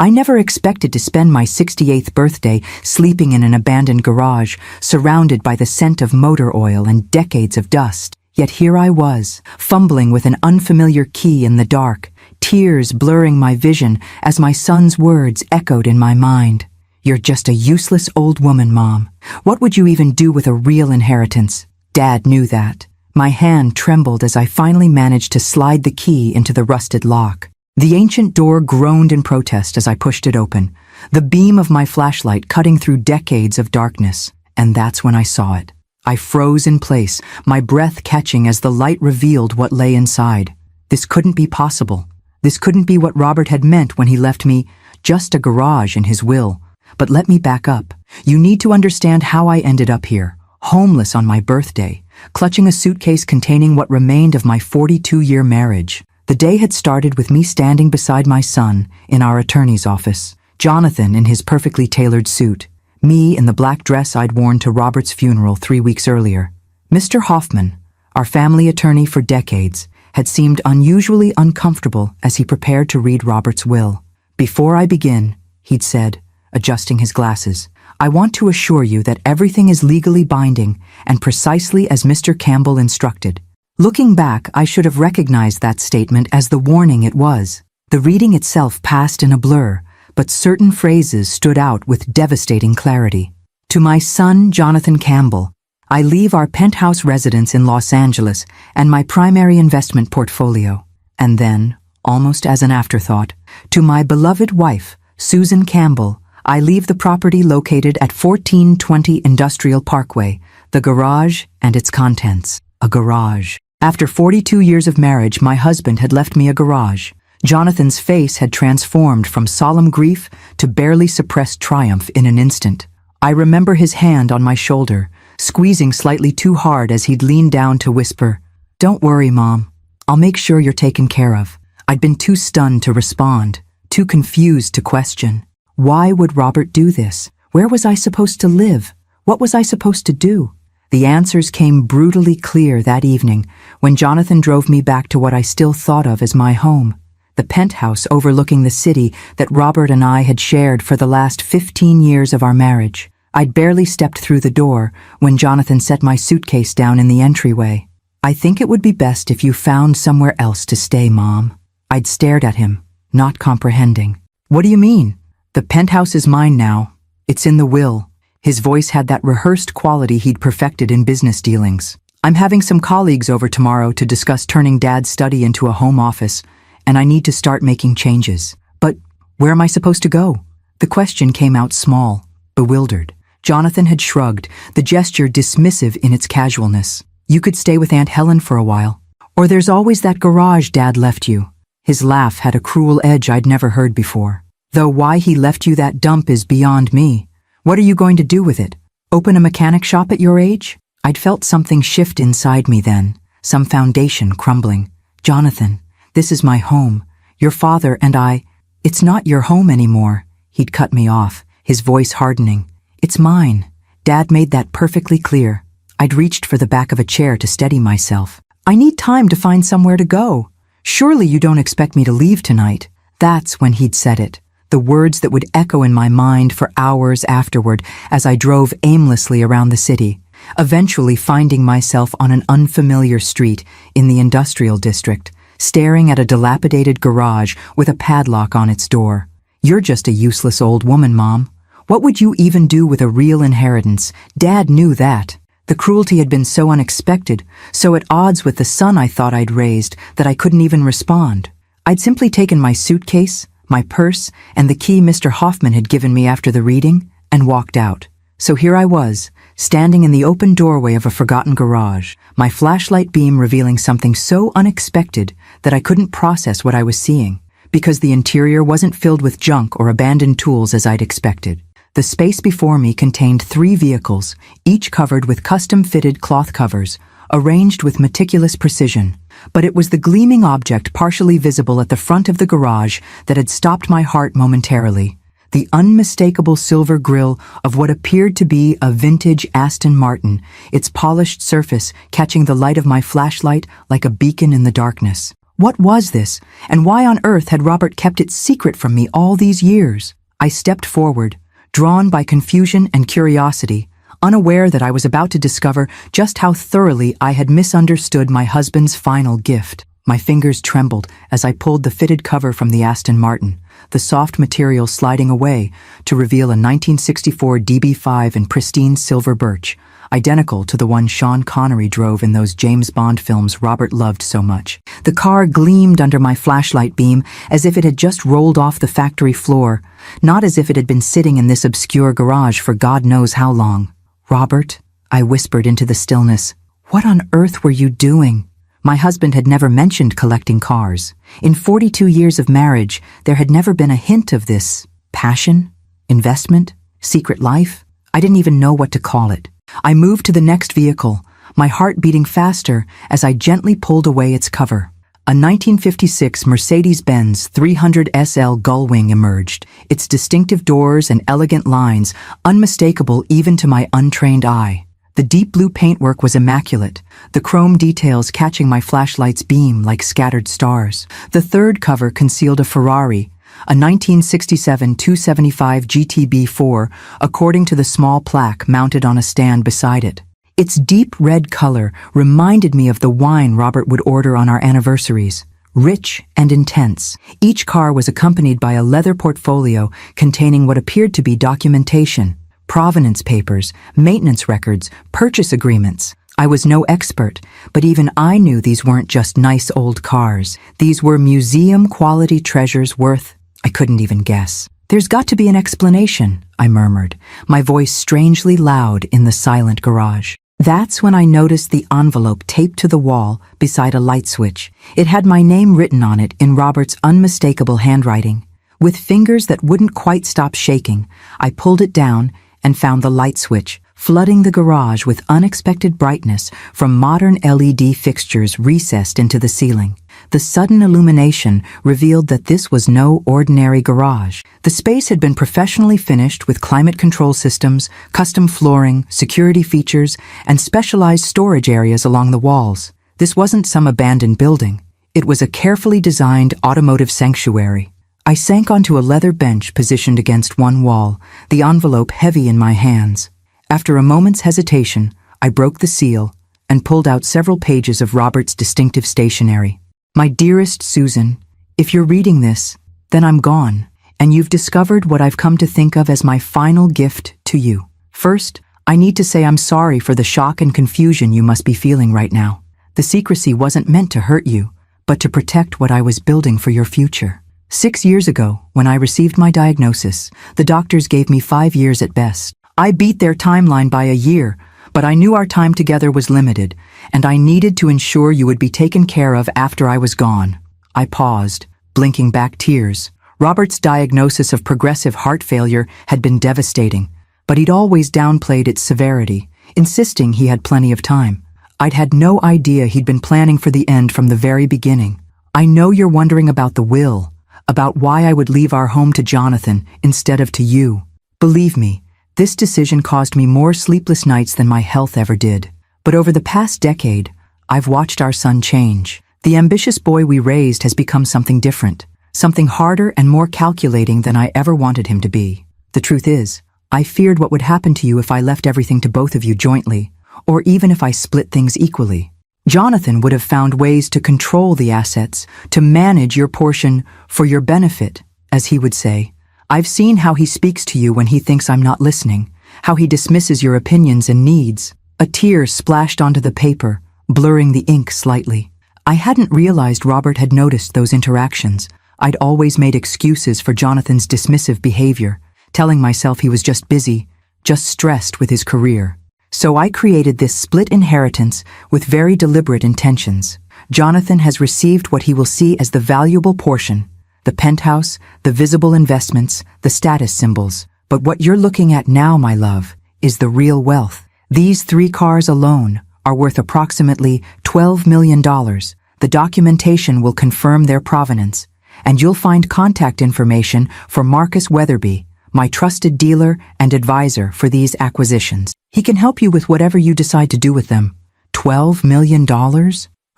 I never expected to spend my 68th birthday sleeping in an abandoned garage, surrounded by the scent of motor oil and decades of dust. Yet here I was, fumbling with an unfamiliar key in the dark, tears blurring my vision as my son's words echoed in my mind. "You're just a useless old woman, Mom. What would you even do with a real inheritance?" Dad knew that. My hand trembled as I finally managed to slide the key into the rusted lock. The ancient door groaned in protest as I pushed it open, the beam of my flashlight cutting through decades of darkness. And that's when I saw it. I froze in place, my breath catching as the light revealed what lay inside. This couldn't be possible. This couldn't be what Robert had meant when he left me just a garage in his will. But let me back up. You need to understand how I ended up here, homeless on my birthday, clutching a suitcase containing what remained of my 42-year marriage. The day had started with me standing beside my son in our attorney's office, Jonathan in his perfectly tailored suit, me in the black dress I'd worn to Robert's funeral 3 weeks earlier. Mr. Hoffman, our family attorney for decades, had seemed unusually uncomfortable as he prepared to read Robert's will. "Before I begin," he'd said, adjusting his glasses, "I want to assure you that everything is legally binding and precisely as Mr. Campbell instructed." Looking back, I should have recognized that statement as the warning it was. The reading itself passed in a blur, but certain phrases stood out with devastating clarity. "To my son, Jonathan Campbell, I leave our penthouse residence in Los Angeles and my primary investment portfolio." And then, almost as an afterthought, "To my beloved wife, Susan Campbell, I leave the property located at 1420 Industrial Parkway, the garage and its contents." A garage. After 42 years of marriage, my husband had left me a garage. Jonathan's face had transformed from solemn grief to barely suppressed triumph in an instant. I remember his hand on my shoulder, squeezing slightly too hard as he'd leaned down to whisper, "Don't worry, Mom. I'll make sure you're taken care of." I'd been too stunned to respond, too confused to question. Why would Robert do this? Where was I supposed to live? What was I supposed to do? The answers came brutally clear that evening when Jonathan drove me back to what I still thought of as my home, the penthouse overlooking the city that Robert and I had shared for the last 15 years of our marriage. I'd barely stepped through the door when Jonathan set my suitcase down in the entryway. "I think it would be best if you found somewhere else to stay, Mom." I'd stared at him, not comprehending. "What do you mean? The penthouse is mine now. It's in the will." His voice had that rehearsed quality he'd perfected in business dealings. "I'm having some colleagues over tomorrow to discuss turning Dad's study into a home office, and I need to start making changes. But where am I supposed to go?" The question came out small, bewildered. Jonathan had shrugged, the gesture dismissive in its casualness. "You could stay with Aunt Helen for a while. Or there's always that garage Dad left you." His laugh had a cruel edge I'd never heard before. "Though why he left you that dump is beyond me. What are you going to do with it? Open a mechanic shop at your age?" I'd felt something shift inside me then, some foundation crumbling. "Jonathan, this is my home. Your father and I—" "It's not your home anymore," he'd cut me off, his voice hardening. "It's mine." Dad made that perfectly clear. I'd reached for the back of a chair to steady myself. "I need time to find somewhere to go. Surely you don't expect me to leave tonight." That's when he'd said it, the words that would echo in my mind for hours afterward as I drove aimlessly around the city, eventually finding myself on an unfamiliar street in the industrial district, staring at a dilapidated garage with a padlock on its door. "You're just a useless old woman, Mom. What would you even do with a real inheritance?" Dad knew that. The cruelty had been so unexpected, so at odds with the son I thought I'd raised, that I couldn't even respond. I'd simply taken my suitcase, my purse, and the key Mr. Hoffman had given me after the reading, and walked out. So here I was, standing in the open doorway of a forgotten garage, my flashlight beam revealing something so unexpected that I couldn't process what I was seeing, because the interior wasn't filled with junk or abandoned tools as I'd expected. The space before me contained 3 vehicles, each covered with custom-fitted cloth covers, arranged with meticulous precision. But it was the gleaming object partially visible at the front of the garage that had stopped my heart momentarily. The unmistakable silver grille of what appeared to be a vintage Aston Martin, its polished surface catching the light of my flashlight like a beacon in the darkness. What was this, and why on earth had Robert kept it secret from me all these years? I stepped forward, drawn by confusion and curiosity, unaware that I was about to discover just how thoroughly I had misunderstood my husband's final gift. My fingers trembled as I pulled the fitted cover from the Aston Martin, the soft material sliding away to reveal a 1964 DB5 in pristine silver birch, identical to the one Sean Connery drove in those James Bond films Robert loved so much. The car gleamed under my flashlight beam as if it had just rolled off the factory floor, not as if it had been sitting in this obscure garage for God knows how long. "Robert," I whispered into the stillness, "what on earth were you doing?" My husband had never mentioned collecting cars. In 42 years of marriage, there had never been a hint of this passion, investment, secret life. I didn't even know what to call it. I moved to the next vehicle, my heart beating faster as I gently pulled away its cover. A 1956 Mercedes-Benz 300 SL Gullwing emerged, its distinctive doors and elegant lines unmistakable even to my untrained eye. The deep blue paintwork was immaculate, the chrome details catching my flashlight's beam like scattered stars. The third cover concealed a Ferrari, a 1967 275 GTB4, according to the small plaque mounted on a stand beside it. Its deep red color reminded me of the wine Robert would order on our anniversaries, rich and intense. Each car was accompanied by a leather portfolio containing what appeared to be documentation. Provenance papers, maintenance records, purchase agreements. I was no expert, but even I knew these weren't just nice old cars. These were museum-quality treasures worth, I couldn't even guess. "There's got to be an explanation," I murmured, my voice strangely loud in the silent garage. That's when I noticed the envelope taped to the wall beside a light switch. It had my name written on it in Robert's unmistakable handwriting. With fingers that wouldn't quite stop shaking, I pulled it down and found the light switch, flooding the garage with unexpected brightness from modern LED fixtures recessed into the ceiling. The sudden illumination revealed that this was no ordinary garage. The space had been professionally finished with climate control systems, custom flooring, security features, and specialized storage areas along the walls. This wasn't some abandoned building. It was a carefully designed automotive sanctuary. I sank onto a leather bench positioned against one wall, the envelope heavy in my hands. After a moment's hesitation, I broke the seal and pulled out several pages of Robert's distinctive stationery. "My dearest Susan, if you're reading this, then I'm gone, and you've discovered what I've come to think of as my final gift to you. First, I need to say I'm sorry for the shock and confusion you must be feeling right now. The secrecy wasn't meant to hurt you, but to protect what I was building for your future. 6 years ago, when I received my diagnosis, the doctors gave me 5 years at best. I beat their timeline by a year, but I knew our time together was limited, and I needed to ensure you would be taken care of after I was gone." I paused, blinking back tears. Robert's diagnosis of progressive heart failure had been devastating, but he'd always downplayed its severity, insisting he had plenty of time. I'd had no idea he'd been planning for the end from the very beginning. "I know you're wondering about the will, about why I would leave our home to Jonathan instead of to you. Believe me, this decision caused me more sleepless nights than my health ever did. But over the past decade, I've watched our son change. The ambitious boy we raised has become something different, something harder and more calculating than I ever wanted him to be. The truth is, I feared what would happen to you if I left everything to both of you jointly, or even if I split things equally. Jonathan would have found ways to control the assets, to manage your portion for your benefit, as he would say. I've seen how he speaks to you when he thinks I'm not listening, how he dismisses your opinions and needs." A tear splashed onto the paper, blurring the ink slightly. I hadn't realized Robert had noticed those interactions. I'd always made excuses for Jonathan's dismissive behavior, telling myself he was just busy, just stressed with his career. So I created this split inheritance with very deliberate intentions. Jonathan has received what he will see as the valuable portion, the penthouse, the visible investments, the status symbols. But what you're looking at now, my love, is the real wealth. These 3 cars alone are worth approximately $12 million. The documentation will confirm their provenance, and you'll find contact information for Marcus Weatherby, my trusted dealer and advisor for these acquisitions. He can help you with whatever you decide to do with them. $12 million?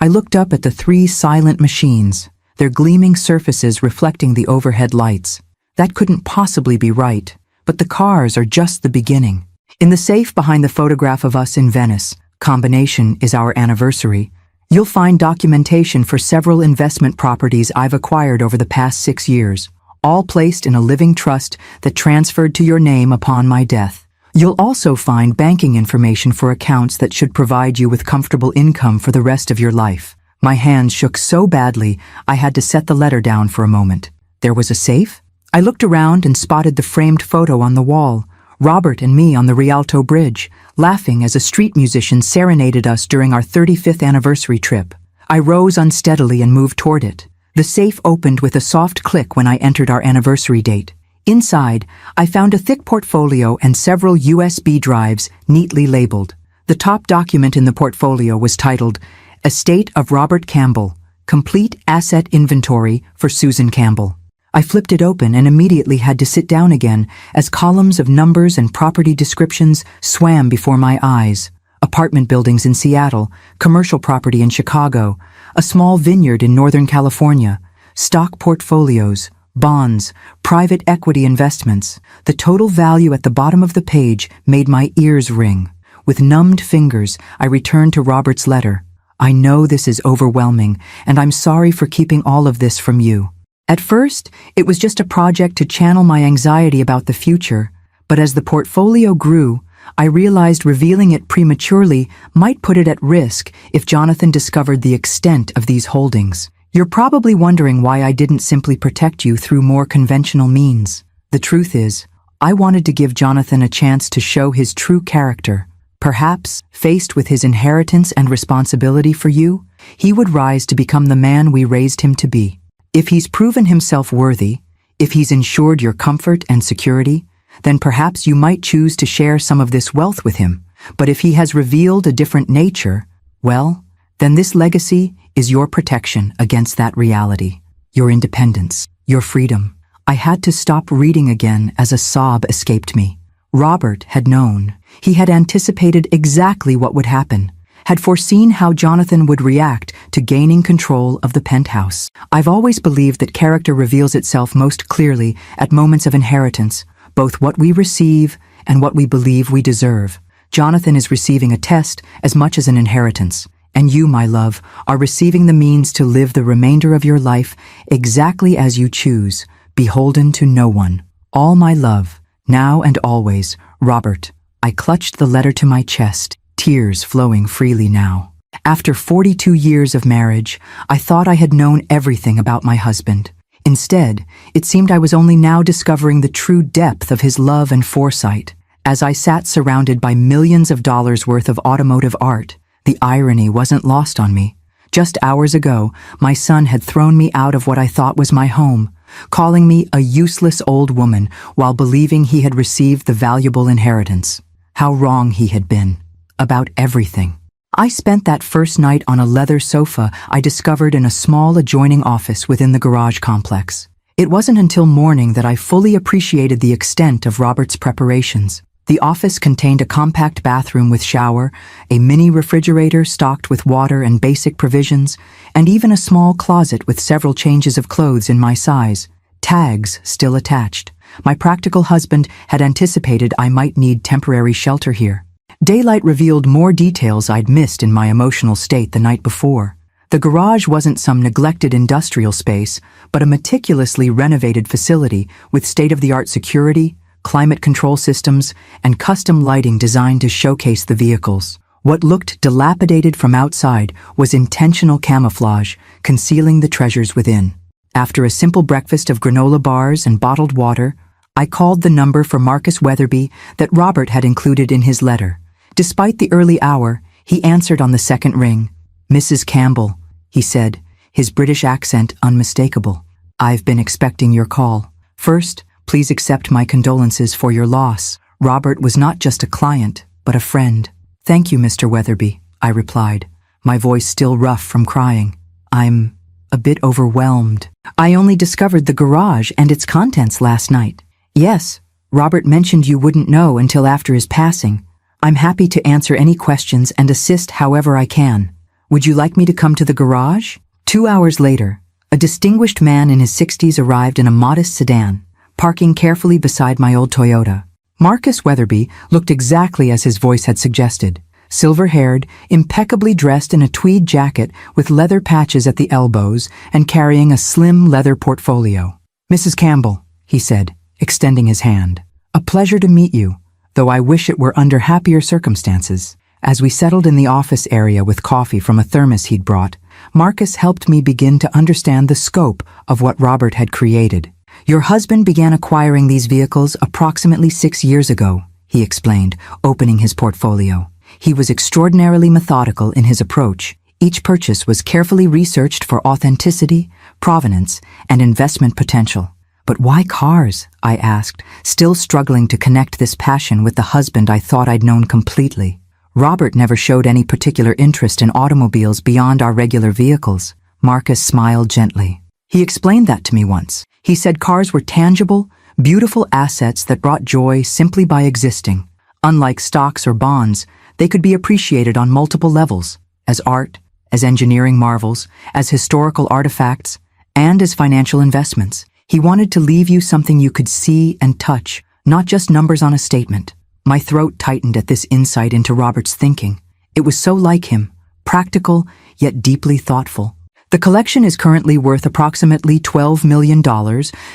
I looked up at the three silent machines, their gleaming surfaces reflecting the overhead lights. That couldn't possibly be right, but the cars are just the beginning. In the safe behind the photograph of us in Venice, combination is our anniversary, you'll find documentation for several investment properties I've acquired over the past 6 years, all placed in a living trust that transferred to your name upon my death. You'll also find banking information for accounts that should provide you with comfortable income for the rest of your life. My hands shook so badly, I had to set the letter down for a moment. There was a safe? I looked around and spotted the framed photo on the wall, Robert and me on the Rialto Bridge, laughing as a street musician serenaded us during our 35th anniversary trip. I rose unsteadily and moved toward it. The safe opened with a soft click when I entered our anniversary date. Inside, I found a thick portfolio and several USB drives neatly labeled. The top document in the portfolio was titled, Estate of Robert Campbell, Complete Asset Inventory for Susan Campbell. I flipped it open and immediately had to sit down again as columns of numbers and property descriptions swam before my eyes. Apartment buildings in Seattle, commercial property in Chicago, a small vineyard in Northern California, stock portfolios, bonds, private equity investments. The total value at the bottom of the page made my ears ring. With numbed fingers, I returned to Robert's letter. I know this is overwhelming, and I'm sorry for keeping all of this from you. At first, it was just a project to channel my anxiety about the future, but as the portfolio grew, I realized revealing it prematurely might put it at risk if Jonathan discovered the extent of these holdings. You're probably wondering why I didn't simply protect you through more conventional means. The truth is, I wanted to give Jonathan a chance to show his true character. Perhaps, faced with his inheritance and responsibility for you, he would rise to become the man we raised him to be. If he's proven himself worthy, if he's ensured your comfort and security, then perhaps you might choose to share some of this wealth with him. But if he has revealed a different nature, well, then this legacy is your protection against that reality, your independence, your freedom. I had to stop reading again as a sob escaped me. Robert had known. He had anticipated exactly what would happen, had foreseen how Jonathan would react to gaining control of the penthouse. I've always believed that character reveals itself most clearly at moments of inheritance, both what we receive and what we believe we deserve. Jonathan is receiving a test as much as an inheritance, and you, my love, are receiving the means to live the remainder of your life exactly as you choose, beholden to no one. All my love, now and always, Robert. I clutched the letter to my chest, tears flowing freely now. After 42 years of marriage, I thought I had known everything about my husband. Instead, it seemed I was only now discovering the true depth of his love and foresight. As I sat surrounded by millions of dollars worth of automotive art, the irony wasn't lost on me. Just hours ago, my son had thrown me out of what I thought was my home, calling me a useless old woman while believing he had received the valuable inheritance. How wrong he had been. About everything. I spent that first night on a leather sofa I discovered in a small adjoining office within the garage complex. It wasn't until morning that I fully appreciated the extent of Robert's preparations. The office contained a compact bathroom with shower, a mini refrigerator stocked with water and basic provisions, and even a small closet with several changes of clothes in my size, tags still attached. My practical husband had anticipated I might need temporary shelter here. Daylight revealed more details I'd missed in my emotional state the night before. The garage wasn't some neglected industrial space, but a meticulously renovated facility with state-of-the-art security, climate control systems, and custom lighting designed to showcase the vehicles. What looked dilapidated from outside was intentional camouflage, concealing the treasures within. After a simple breakfast of granola bars and bottled water, I called the number for Marcus Weatherby that Robert had included in his letter. Despite the early hour, he answered on the second ring. "Mrs. Campbell," he said, his British accent unmistakable. "I've been expecting your call. First, please accept my condolences for your loss. Robert was not just a client, but a friend." "Thank you, Mr. Weatherby," I replied, my voice still rough from crying. "I'm a bit overwhelmed. I only discovered the garage and its contents last night." "Yes, Robert mentioned you wouldn't know until after his passing. I'm happy to answer any questions and assist however I can." Would you like me to come to the garage? 2 hours later, a distinguished man in his 60s arrived in a modest sedan, parking carefully beside my old Toyota. Marcus Weatherby looked exactly as his voice had suggested. Silver-haired, impeccably dressed in a tweed jacket with leather patches at the elbows and carrying a slim leather portfolio. "Mrs. Campbell," he said, extending his hand. "A pleasure to meet you, though I wish it were under happier circumstances." As we settled in the office area with coffee from a thermos he'd brought, Marcus helped me begin to understand the scope of what Robert had created. "Your husband began acquiring these vehicles approximately 6 years ago," he explained, opening his portfolio. He was extraordinarily methodical in his approach. Each purchase was carefully researched for authenticity, provenance, and investment potential. "But why cars?" I asked, still struggling to connect this passion with the husband I thought I'd known completely. "Robert never showed any particular interest in automobiles beyond our regular vehicles." Marcus smiled gently. "He explained that to me once. He said cars were tangible, beautiful assets that brought joy simply by existing. Unlike stocks or bonds, they could be appreciated on multiple levels, as art, as engineering marvels, as historical artifacts, and as financial investments. He wanted to leave you something you could see and touch, not just numbers on a statement." My throat tightened at this insight into Robert's thinking. It was so like him, practical yet deeply thoughtful. "The collection is currently worth approximately $12 million,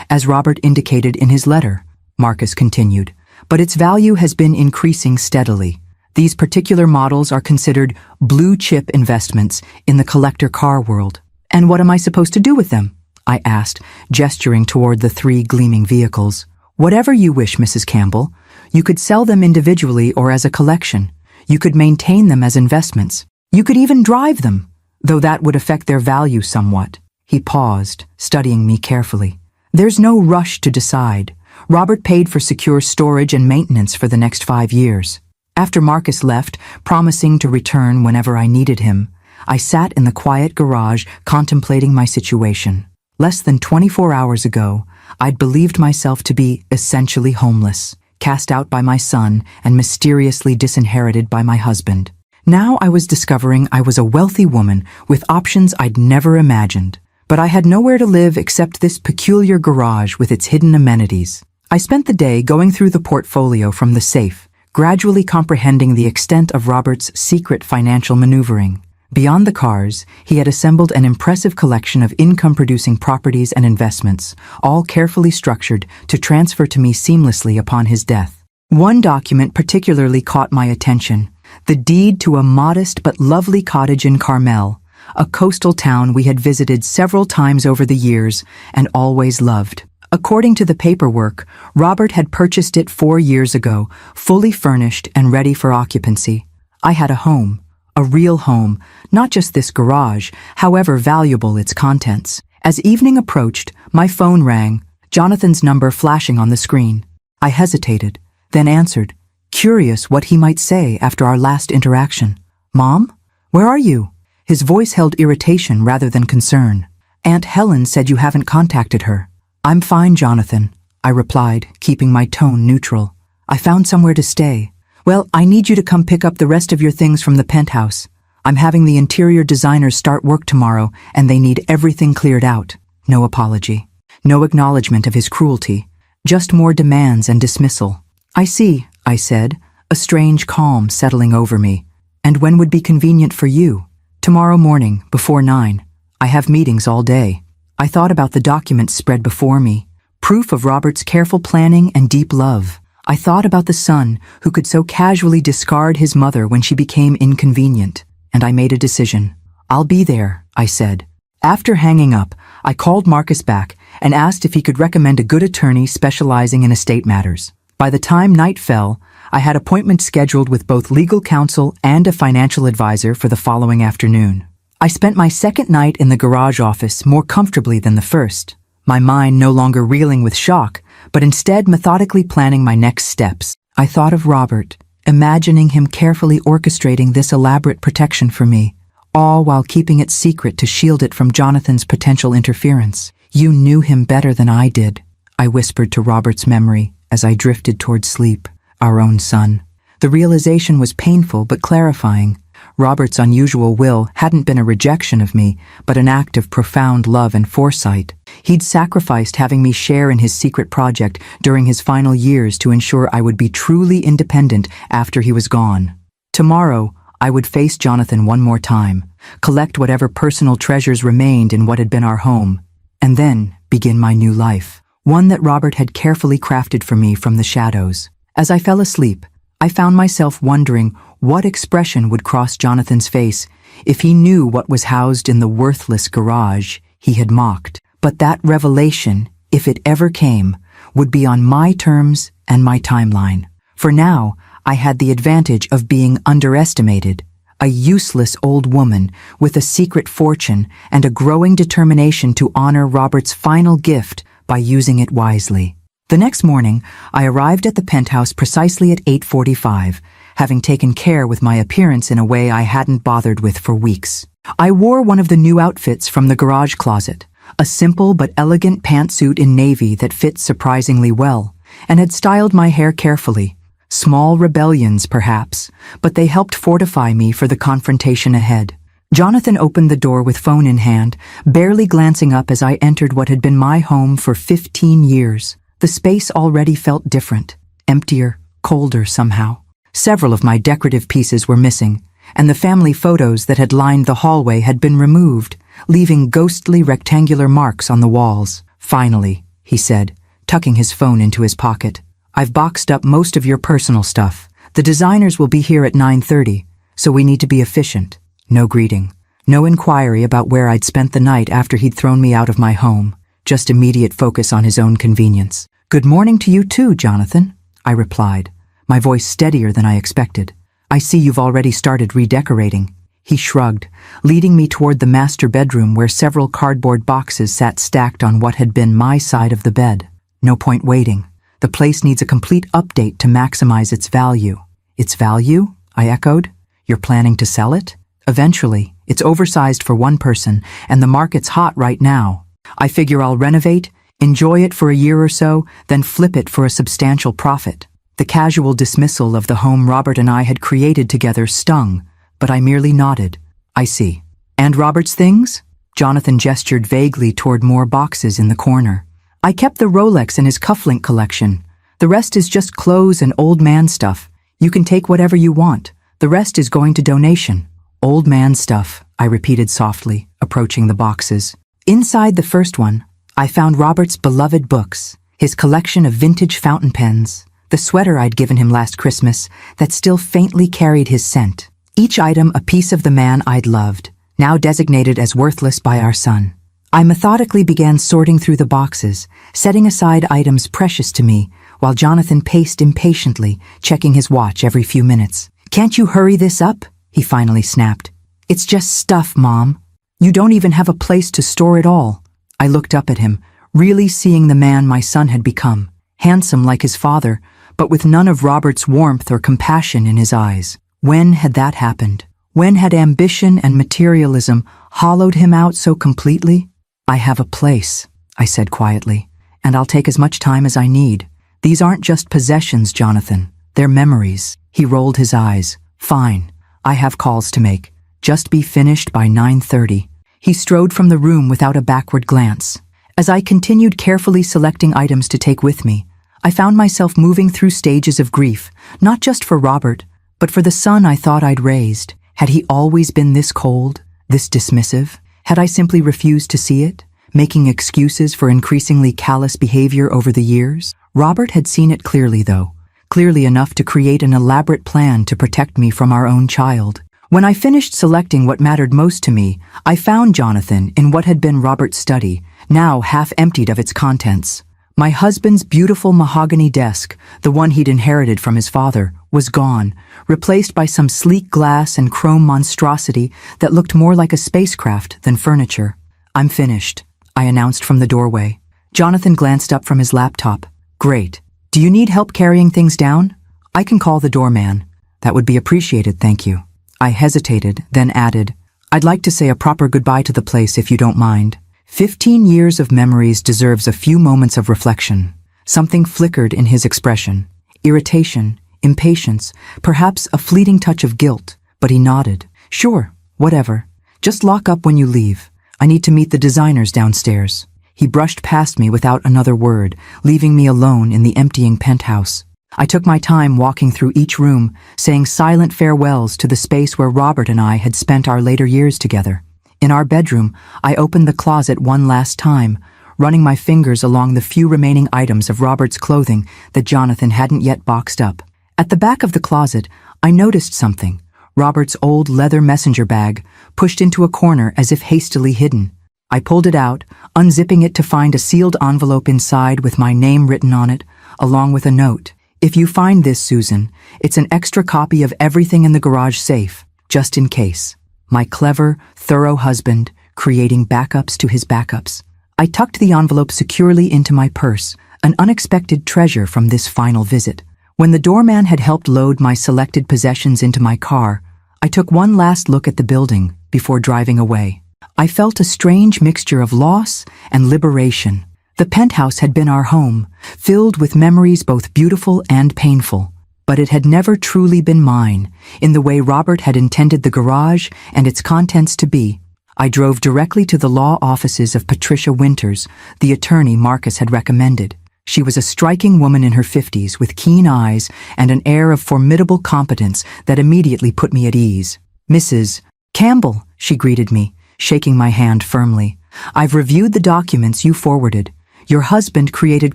as Robert indicated in his letter," Marcus continued, "but its value has been increasing steadily. These particular models are considered blue-chip investments in the collector car world." "And what am I supposed to do with them?" I asked, gesturing toward the 3 gleaming vehicles. "Whatever you wish, Mrs. Campbell. You could sell them individually or as a collection. You could maintain them as investments. You could even drive them, though that would affect their value somewhat." He paused, studying me carefully. "There's no rush to decide. Robert paid for secure storage and maintenance for the next 5 years." After Marcus left, promising to return whenever I needed him, I sat in the quiet garage contemplating my situation. Less than 24 hours ago, I'd believed myself to be essentially homeless, cast out by my son and mysteriously disinherited by my husband. Now I was discovering I was a wealthy woman with options I'd never imagined. But I had nowhere to live except this peculiar garage with its hidden amenities. I spent the day going through the portfolio from the safe, gradually comprehending the extent of Robert's secret financial maneuvering. Beyond the cars, he had assembled an impressive collection of income-producing properties and investments, all carefully structured to transfer to me seamlessly upon his death. One document particularly caught my attention: the deed to a modest but lovely cottage in Carmel, a coastal town we had visited several times over the years and always loved. According to the paperwork, Robert had purchased it 4 years ago, fully furnished and ready for occupancy. I had a home. A real home, not just this garage, however valuable its contents. As evening approached, my phone rang, Jonathan's number flashing on the screen. I hesitated, then answered, curious what he might say after our last interaction. "Mom? Where are you?" His voice held irritation rather than concern. "Aunt Helen said you haven't contacted her." "I'm fine, Jonathan," I replied, keeping my tone neutral. "I found somewhere to stay." "Well, I need you to come pick up the rest of your things from the penthouse. I'm having the interior designers start work tomorrow, and they need everything cleared out." No apology. No acknowledgement of his cruelty. Just more demands and dismissal. "I see," I said, a strange calm settling over me. "And when would be convenient for you?" "Tomorrow morning, before 9. I have meetings all day." I thought about the documents spread before me, proof of Robert's careful planning and deep love. I thought about the son who could so casually discard his mother when she became inconvenient, and I made a decision. "I'll be there," I said. After hanging up, I called Marcus back and asked if he could recommend a good attorney specializing in estate matters. By the time night fell, I had appointments scheduled with both legal counsel and a financial advisor for the following afternoon. I spent my second night in the garage office more comfortably than the first, my mind no longer reeling with shock, but instead methodically planning my next steps. I thought of Robert, imagining him carefully orchestrating this elaborate protection for me, all while keeping it secret to shield it from Jonathan's potential interference. "You knew him better than I did," I whispered to Robert's memory as I drifted toward sleep, our own son. The realization was painful but clarifying. Robert's unusual will hadn't been a rejection of me, but an act of profound love and foresight. He'd sacrificed having me share in his secret project during his final years to ensure I would be truly independent after he was gone. Tomorrow, I would face Jonathan one more time, collect whatever personal treasures remained in what had been our home, and then begin my new life, one that Robert had carefully crafted for me from the shadows. As I fell asleep, I found myself wondering what expression would cross Jonathan's face if he knew what was housed in the worthless garage he had mocked. But that revelation, if it ever came, would be on my terms and my timeline. For now, I had the advantage of being underestimated, a useless old woman with a secret fortune and a growing determination to honor Robert's final gift by using it wisely. The next morning, I arrived at the penthouse precisely at 8:45, having taken care with my appearance in a way I hadn't bothered with for weeks. I wore one of the new outfits from the garage closet, a simple but elegant pantsuit in navy that fit surprisingly well, and had styled my hair carefully. Small rebellions, perhaps, but they helped fortify me for the confrontation ahead. Jonathan opened the door with phone in hand, barely glancing up as I entered what had been my home for 15 years. The space already felt different, emptier, colder somehow. Several of my decorative pieces were missing, and the family photos that had lined the hallway had been removed, leaving ghostly rectangular marks on the walls. "Finally," he said, tucking his phone into his pocket. "I've boxed up most of your personal stuff. The designers will be here at 9:30, so we need to be efficient." No greeting. No inquiry about where I'd spent the night after he'd thrown me out of my home. Just immediate focus on his own convenience. "Good morning to you too, Jonathan," I replied, my voice steadier than I expected. "I see you've already started redecorating." He shrugged, leading me toward the master bedroom where several cardboard boxes sat stacked on what had been my side of the bed. "No point waiting. The place needs a complete update to maximize its value." "Its value?" I echoed. "You're planning to sell it?" "Eventually. It's oversized for one person, and the market's hot right now. I figure I'll renovate, enjoy it for a year or so, then flip it for a substantial profit." The casual dismissal of the home Robert and I had created together stung, but I merely nodded. "I see." "And Robert's things?" Jonathan gestured vaguely toward more boxes in the corner. "I kept the Rolex in his cufflink collection. The rest is just clothes and old man stuff. You can take whatever you want. The rest is going to donation." "Old man stuff," I repeated softly, approaching the boxes. Inside the first one, I found Robert's beloved books, his collection of vintage fountain pens, the sweater I'd given him last Christmas that still faintly carried his scent. Each item a piece of the man I'd loved, now designated as worthless by our son. I methodically began sorting through the boxes, setting aside items precious to me, while Jonathan paced impatiently, checking his watch every few minutes. "Can't you hurry this up?" he finally snapped. "It's just stuff, Mom. You don't even have a place to store it all." I looked up at him, really seeing the man my son had become, handsome like his father, but with none of Robert's warmth or compassion in his eyes. When had that happened? When had ambition and materialism hollowed him out so completely? "I have a place," I said quietly, "and I'll take as much time as I need. These aren't just possessions, Jonathan. They're memories." He rolled his eyes. "Fine. I have calls to make. Just be finished by 9:30. He strode from the room without a backward glance. As I continued carefully selecting items to take with me, I found myself moving through stages of grief, not just for Robert, but for the son I thought I'd raised. Had he always been this cold, this dismissive? Had I simply refused to see it, making excuses for increasingly callous behavior over the years? Robert had seen it clearly, though, clearly enough to create an elaborate plan to protect me from our own child. When I finished selecting what mattered most to me, I found Jonathan in what had been Robert's study, now half emptied of its contents. My husband's beautiful mahogany desk, the one he'd inherited from his father, was gone, replaced by some sleek glass and chrome monstrosity that looked more like a spacecraft than furniture. "I'm finished," I announced from the doorway. Jonathan glanced up from his laptop. "Great. Do you need help carrying things down? I can call the doorman." "That would be appreciated, thank you." I hesitated, then added, "I'd like to say a proper goodbye to the place if you don't mind." 15 years of memories deserves a few moments of reflection. Something flickered in his expression. Irritation, impatience, perhaps a fleeting touch of guilt, but he nodded, Sure, whatever. Just lock up when you leave. I need to meet the designers downstairs. He brushed past me without another word, leaving me alone in the emptying penthouse. I took my time walking through each room, saying silent farewells to the space where Robert and I had spent our later years together. In our bedroom, I opened the closet one last time, running my fingers along the few remaining items of Robert's clothing that Jonathan hadn't yet boxed up. At the back of the closet, I noticed something. Robert's old leather messenger bag, pushed into a corner as if hastily hidden. I pulled it out, unzipping it to find a sealed envelope inside with my name written on it, along with a note. If you find this, Susan, it's an extra copy of everything in the garage safe, just in case. My clever, thorough husband, creating backups to his backups. I tucked the envelope securely into my purse, an unexpected treasure from this final visit. When the doorman had helped load my selected possessions into my car, I took one last look at the building before driving away. I felt a strange mixture of loss and liberation. The penthouse had been our home, filled with memories both beautiful and painful, but it had never truly been mine, in the way Robert had intended the garage and its contents to be. I drove directly to the law offices of Patricia Winters, the attorney Marcus had recommended. She was a striking woman in her 50s with keen eyes and an air of formidable competence that immediately put me at ease. Mrs. Campbell, she greeted me, shaking my hand firmly. I've reviewed the documents you forwarded. Your husband created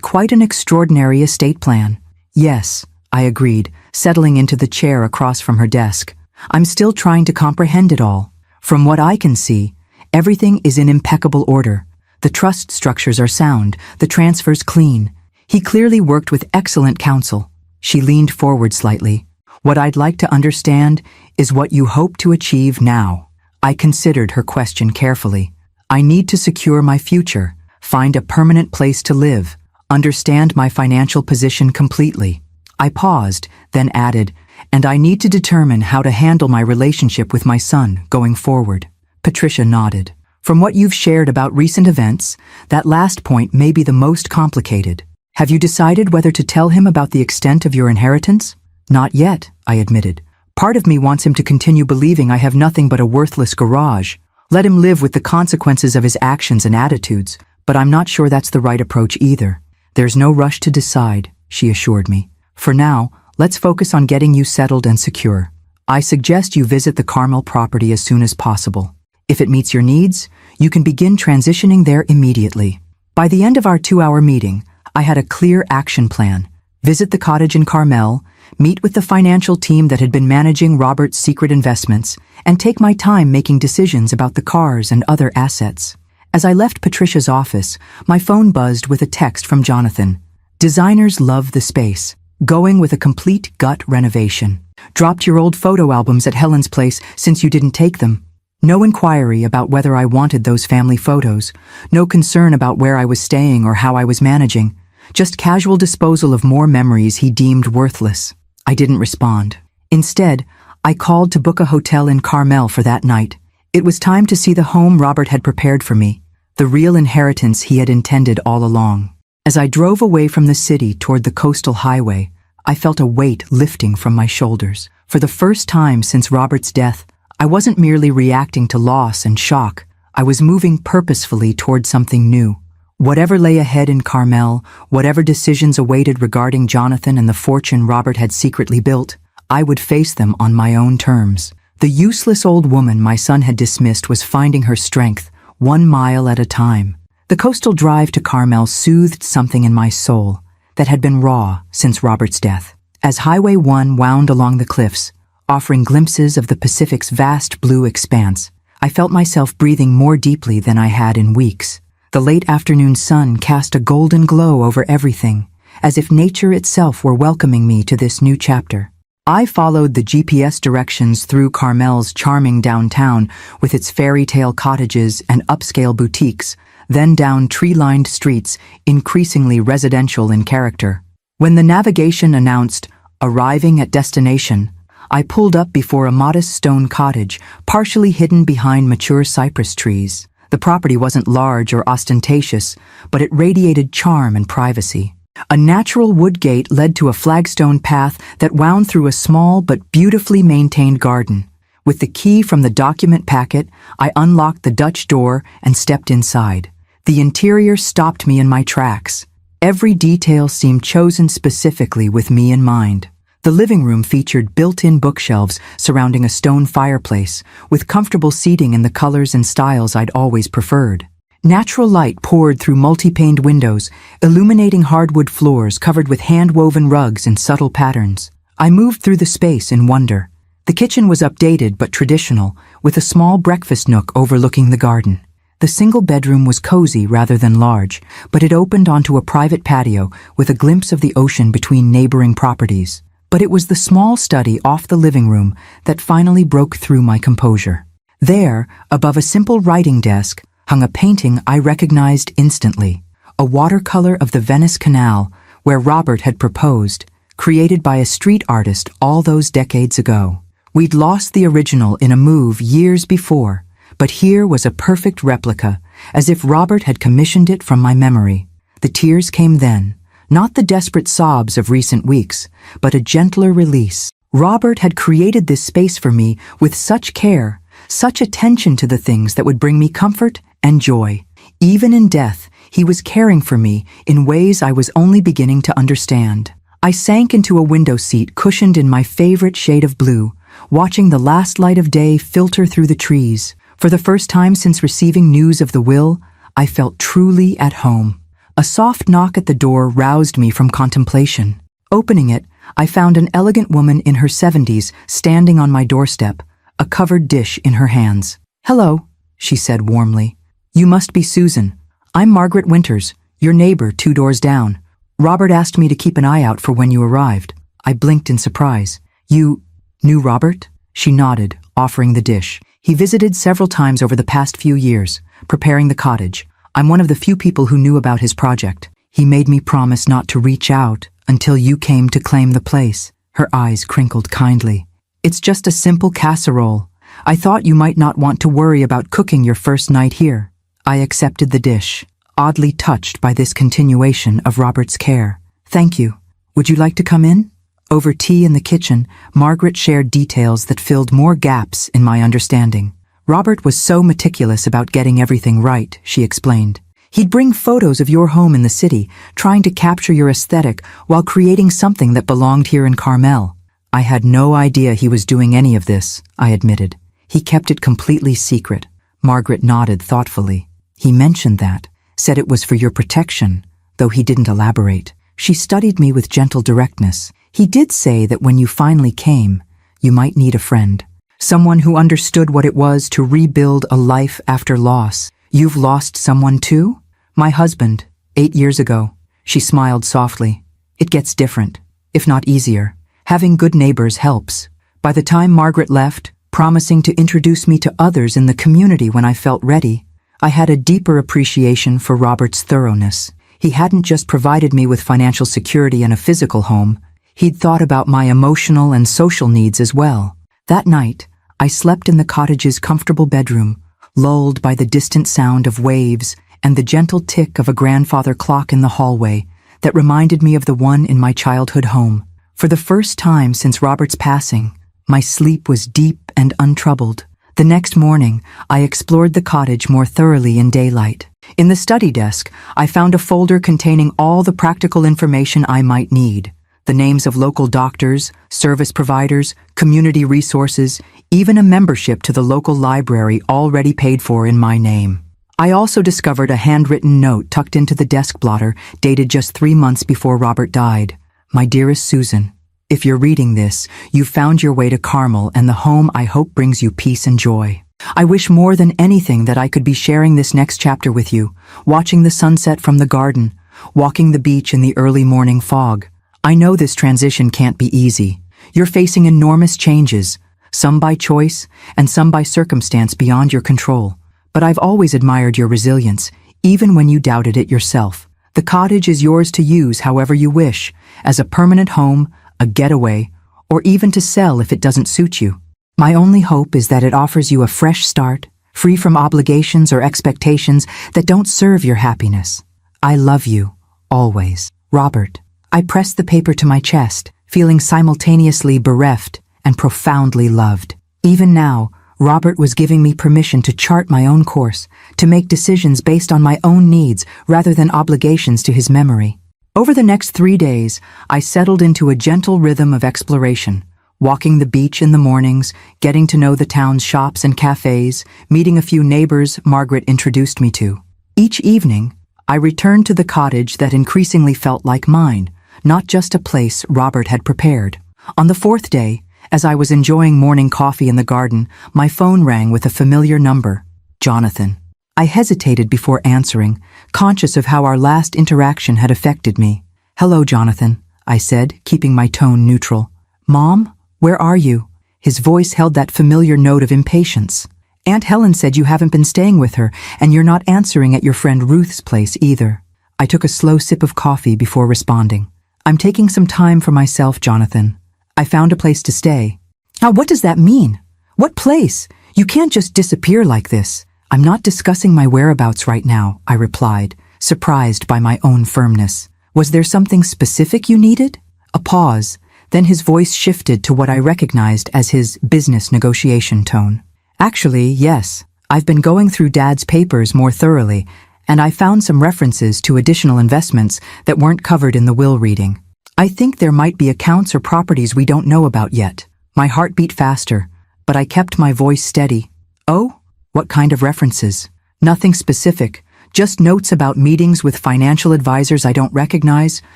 quite an extraordinary estate plan. Yes, I agreed, settling into the chair across from her desk. I'm still trying to comprehend it all. From what I can see, everything is in impeccable order. The trust structures are sound, the transfers clean. He clearly worked with excellent counsel. She leaned forward slightly. What I'd like to understand is what you hope to achieve now. I considered her question carefully. I need to secure my future, find a permanent place to live, understand my financial position completely. I paused, then added, and I need to determine how to handle my relationship with my son going forward. Patricia nodded. From what you've shared about recent events, that last point may be the most complicated. Have you decided whether to tell him about the extent of your inheritance? Not yet, I admitted. Part of me wants him to continue believing I have nothing but a worthless garage. Let him live with the consequences of his actions and attitudes, but I'm not sure that's the right approach either. There's no rush to decide, she assured me. For now, let's focus on getting you settled and secure. I suggest you visit the Carmel property as soon as possible. If it meets your needs, you can begin transitioning there immediately. By the end of our 2-hour meeting, I had a clear action plan. Visit the cottage in Carmel, meet with the financial team that had been managing Robert's secret investments, and take my time making decisions about the cars and other assets. As I left Patricia's office, my phone buzzed with a text from Jonathan. Designers love the space. Going with a complete gut renovation. Dropped your old photo albums at Helen's place since you didn't take them. No inquiry about whether I wanted those family photos. No concern about where I was staying or how I was managing. Just casual disposal of more memories he deemed worthless. I didn't respond. Instead, I called to book a hotel in Carmel for that night. It was time to see the home Robert had prepared for me, the real inheritance he had intended all along. As I drove away from the city toward the coastal highway, I felt a weight lifting from my shoulders. For the first time since Robert's death, I wasn't merely reacting to loss and shock. I was moving purposefully toward something new. Whatever lay ahead in Carmel, whatever decisions awaited regarding Jonathan and the fortune Robert had secretly built, I would face them on my own terms. The useless old woman my son had dismissed was finding her strength, 1 mile at a time. The coastal drive to Carmel soothed something in my soul that had been raw since Robert's death. As Highway 1 wound along the cliffs, offering glimpses of the Pacific's vast blue expanse, I felt myself breathing more deeply than I had in weeks. The late afternoon sun cast a golden glow over everything, as if nature itself were welcoming me to this new chapter. I followed the GPS directions through Carmel's charming downtown with its fairy tale cottages and upscale boutiques, then down tree-lined streets increasingly residential in character. When the navigation announced, "Arriving at destination," I pulled up before a modest stone cottage, partially hidden behind mature cypress trees. The property wasn't large or ostentatious, but it radiated charm and privacy. A natural wood gate led to a flagstone path that wound through a small but beautifully maintained garden. With the key from the document packet, I unlocked the Dutch door and stepped inside. The interior stopped me in my tracks. Every detail seemed chosen specifically with me in mind. The living room featured built-in bookshelves surrounding a stone fireplace, with comfortable seating in the colors and styles I'd always preferred. Natural light poured through multi-paned windows, illuminating hardwood floors covered with hand-woven rugs in subtle patterns. I moved through the space in wonder. The kitchen was updated but traditional, with a small breakfast nook overlooking the garden. The single bedroom was cozy rather than large, but it opened onto a private patio with a glimpse of the ocean between neighboring properties. But it was the small study off the living room that finally broke through my composure. There, above a simple writing desk, hung a painting I recognized instantly, a watercolor of the Venice Canal, where Robert had proposed, created by a street artist all those decades ago. We'd lost the original in a move years before, but here was a perfect replica, as if Robert had commissioned it from my memory. The tears came then, not the desperate sobs of recent weeks, but a gentler release. Robert had created this space for me with such care, such attention to the things that would bring me comfort and joy. Even in death, he was caring for me in ways I was only beginning to understand. I sank into a window seat cushioned in my favorite shade of blue, watching the last light of day filter through the trees. For the first time since receiving news of the will, I felt truly at home. A soft knock at the door roused me from contemplation. Opening it, I found an elegant woman in her 70s standing on my doorstep, a covered dish in her hands. "Hello," she said warmly. "You must be Susan. I'm Margaret Winters, your neighbor 2 doors down. Robert asked me to keep an eye out for when you arrived." I blinked in surprise. "You knew Robert?" She nodded, offering the dish. "He visited several times over the past few years, preparing the cottage. I'm one of the few people who knew about his project. He made me promise not to reach out until you came to claim the place." Her eyes crinkled kindly. "It's just a simple casserole. I thought you might not want to worry about cooking your first night here." I accepted the dish, oddly touched by this continuation of Robert's care. "Thank you. Would you like to come in?" Over tea in the kitchen, Margaret shared details that filled more gaps in my understanding. "Robert was so meticulous about getting everything right," she explained. "He'd bring photos of your home in the city, trying to capture your aesthetic while creating something that belonged here in Carmel." "I had no idea he was doing any of this," I admitted. "He kept it completely secret." Margaret nodded thoughtfully. "He mentioned that, said it was for your protection, though he didn't elaborate." She studied me with gentle directness. "He did say that when you finally came, you might need a friend. Someone who understood what it was to rebuild a life after loss. You've lost someone too?" "My husband, 8 years ago." She smiled softly. "It gets different, if not easier. Having good neighbors helps." By the time Margaret left, promising to introduce me to others in the community when I felt ready, I had a deeper appreciation for Robert's thoroughness. He hadn't just provided me with financial security and a physical home. He'd thought about my emotional and social needs as well. That night, I slept in the cottage's comfortable bedroom, lulled by the distant sound of waves and the gentle tick of a grandfather clock in the hallway that reminded me of the one in my childhood home. For the first time since Robert's passing, my sleep was deep and untroubled. The next morning, I explored the cottage more thoroughly in daylight. In the study desk, I found a folder containing all the practical information I might need. The names of local doctors, service providers, community resources, even a membership to the local library already paid for in my name. I also discovered a handwritten note tucked into the desk blotter dated just 3 months before Robert died. "My dearest Susan, if you're reading this, you've found your way to Carmel and the home I hope brings you peace and joy. I wish more than anything that I could be sharing this next chapter with you, watching the sunset from the garden, walking the beach in the early morning fog. I know this transition can't be easy. You're facing enormous changes, some by choice and some by circumstance beyond your control. But I've always admired your resilience, even when you doubted it yourself. The cottage is yours to use however you wish, as a permanent home, a getaway, or even to sell if it doesn't suit you. My only hope is that it offers you a fresh start, free from obligations or expectations that don't serve your happiness. I love you, always. Robert." I pressed the paper to my chest, feeling simultaneously bereft and profoundly loved. Even now, Robert was giving me permission to chart my own course, to make decisions based on my own needs rather than obligations to his memory. Over the next 3 days, I settled into a gentle rhythm of exploration, walking the beach in the mornings, getting to know the town's shops and cafes, meeting a few neighbors Margaret introduced me to. Each evening, I returned to the cottage that increasingly felt like mine, not just a place Robert had prepared. On the 4th day, as I was enjoying morning coffee in the garden, my phone rang with a familiar number, Jonathan. I hesitated before answering, conscious of how our last interaction had affected me. "Hello, Jonathan," I said, keeping my tone neutral. "Mom, where are you?" His voice held that familiar note of impatience. "Aunt Helen said you haven't been staying with her, and you're not answering at your friend Ruth's place either." I took a slow sip of coffee before responding. "I'm taking some time for myself, Jonathan. I found a place to stay." "Now, what does that mean? What place? You can't just disappear like this." "I'm not discussing my whereabouts right now," I replied, surprised by my own firmness. "Was there something specific you needed?" A pause, then his voice shifted to what I recognized as his business negotiation tone. "Actually, yes. I've been going through Dad's papers more thoroughly, and I found some references to additional investments that weren't covered in the will reading. I think there might be accounts or properties we don't know about yet." My heart beat faster, but I kept my voice steady. "Oh? What kind of references?" "Nothing specific, just notes about meetings with financial advisors I don't recognize,